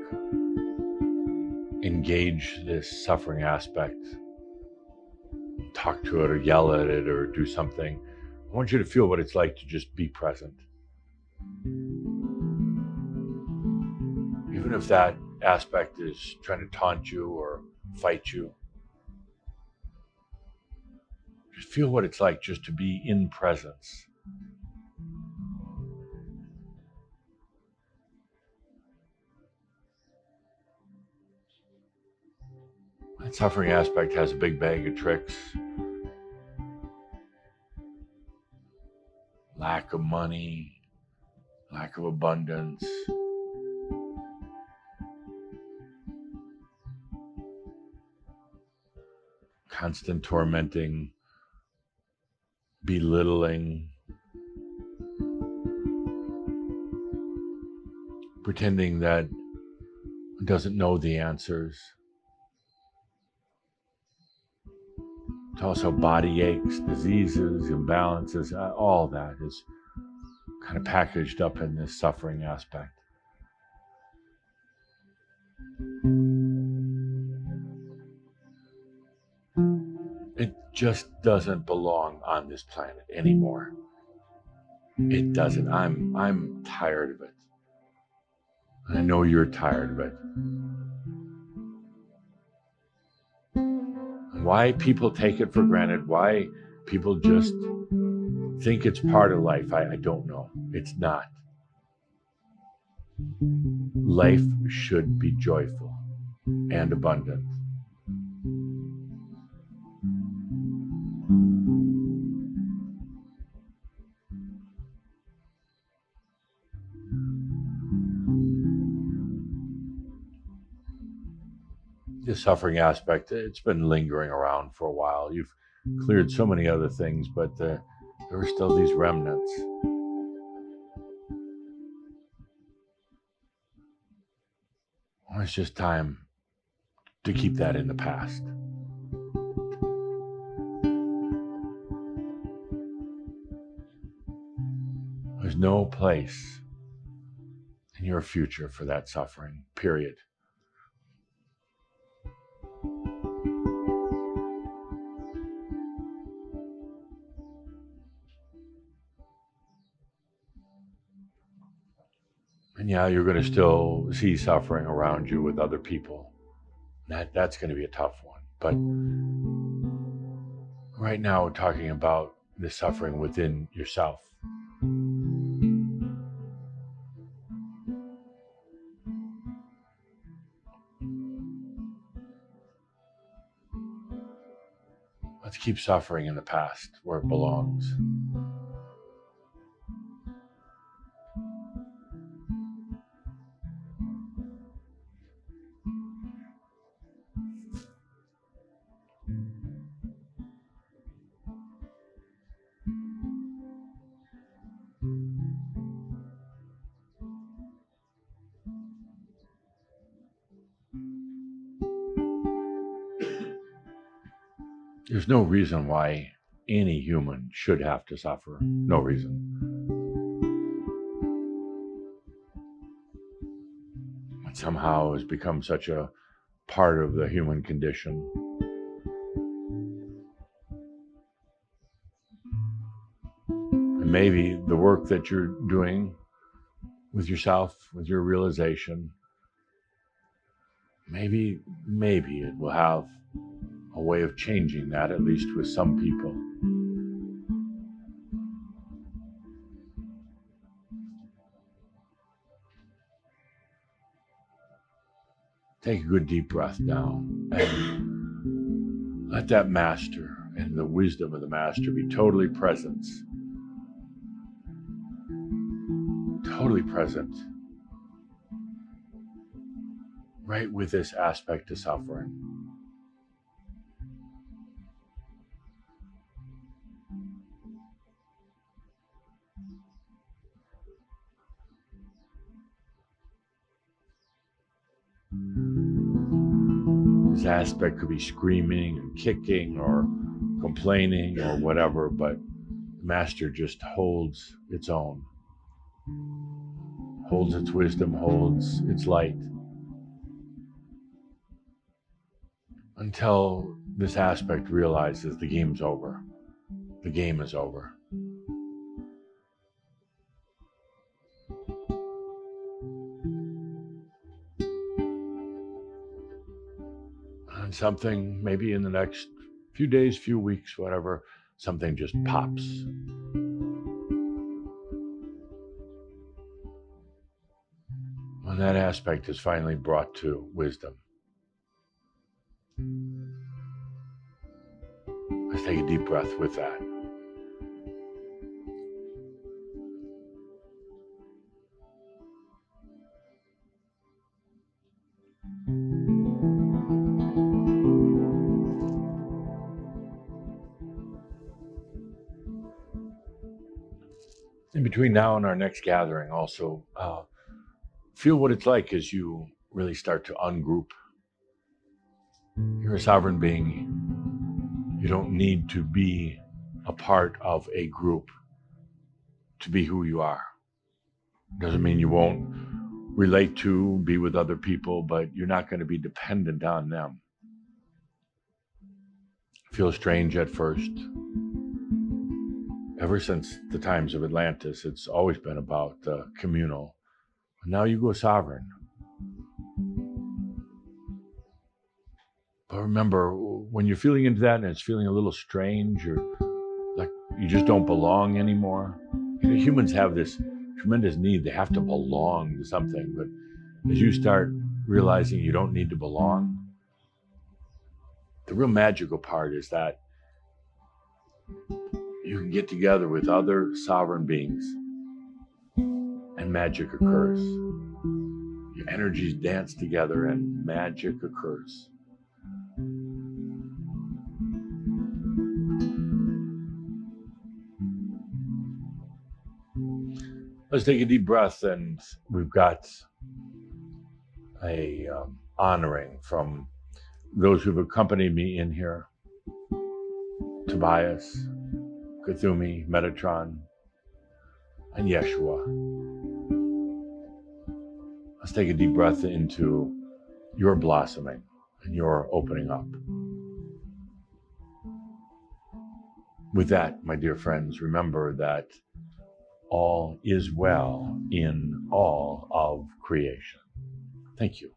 A: engage this suffering aspect, talk to it or yell at it or do something. I want you to feel what it's like to just be present. Even if that aspect is trying to taunt you or fight you. Just feel what it's like just to be in presence. That suffering aspect has a big bag of tricks. Lack of money, lack of abundance. Constant tormenting, belittling, pretending that it doesn't know the answers. It's also body aches, diseases, imbalances, all that is kind of packaged up in this suffering aspect. It just doesn't belong on this planet anymore. It doesn't. I'm tired of it. And I know you're tired of it. Why people take it for granted, why people just think it's part of life, I don't know. It's not. Life should be joyful and abundant. The suffering aspect, it's been lingering around for a while. You've cleared so many other things, but there are still these remnants. Well, it's just time to keep that in the past. There's no place in your future for that suffering, period. And yeah, you're going to still see suffering around you with other people. That's going to be a tough one. But right now, we're talking about the suffering within yourself. Let's keep suffering in the past where it belongs. There's no reason why any human should have to suffer. No reason. It somehow has become such a part of the human condition. And maybe the work that you're doing with yourself, with your realization, maybe it will have a way of changing that, at least with some people. Take a good deep breath now and let that master and the wisdom of the master be totally present. Totally present. Right with this aspect of suffering. This aspect could be screaming and kicking or complaining or whatever, but the master just holds its own, holds its wisdom, holds its light, until this aspect realizes the game's over. The game is over. And something, maybe in the next few days, few weeks, whatever, something just pops. When that aspect is finally brought to wisdom. Let's take a deep breath with that. In between now and our next gathering, also feel what it's like as you really start to ungroup. You're a sovereign being. You don't need to be a part of a group to be who you are. Doesn't mean you won't relate to, be with other people, but you're not going to be dependent on them. Feel strange at first. Ever since the times of Atlantis, it's always been about communal. Now you go sovereign. But remember, when you're feeling into that and it's feeling a little strange or like you just don't belong anymore, you know, humans have this tremendous need. They have to belong to something. But as you start realizing you don't need to belong, the real magical part is that you can get together with other sovereign beings and magic occurs. Your energies dance together and magic occurs. Let's take a deep breath, and we've got a honoring from those who've accompanied me in here. Tobias, Kathumi, Metatron, and Yeshua. Let's take a deep breath into your blossoming and your opening up. With that, my dear friends, remember that all is well in all of creation. Thank you.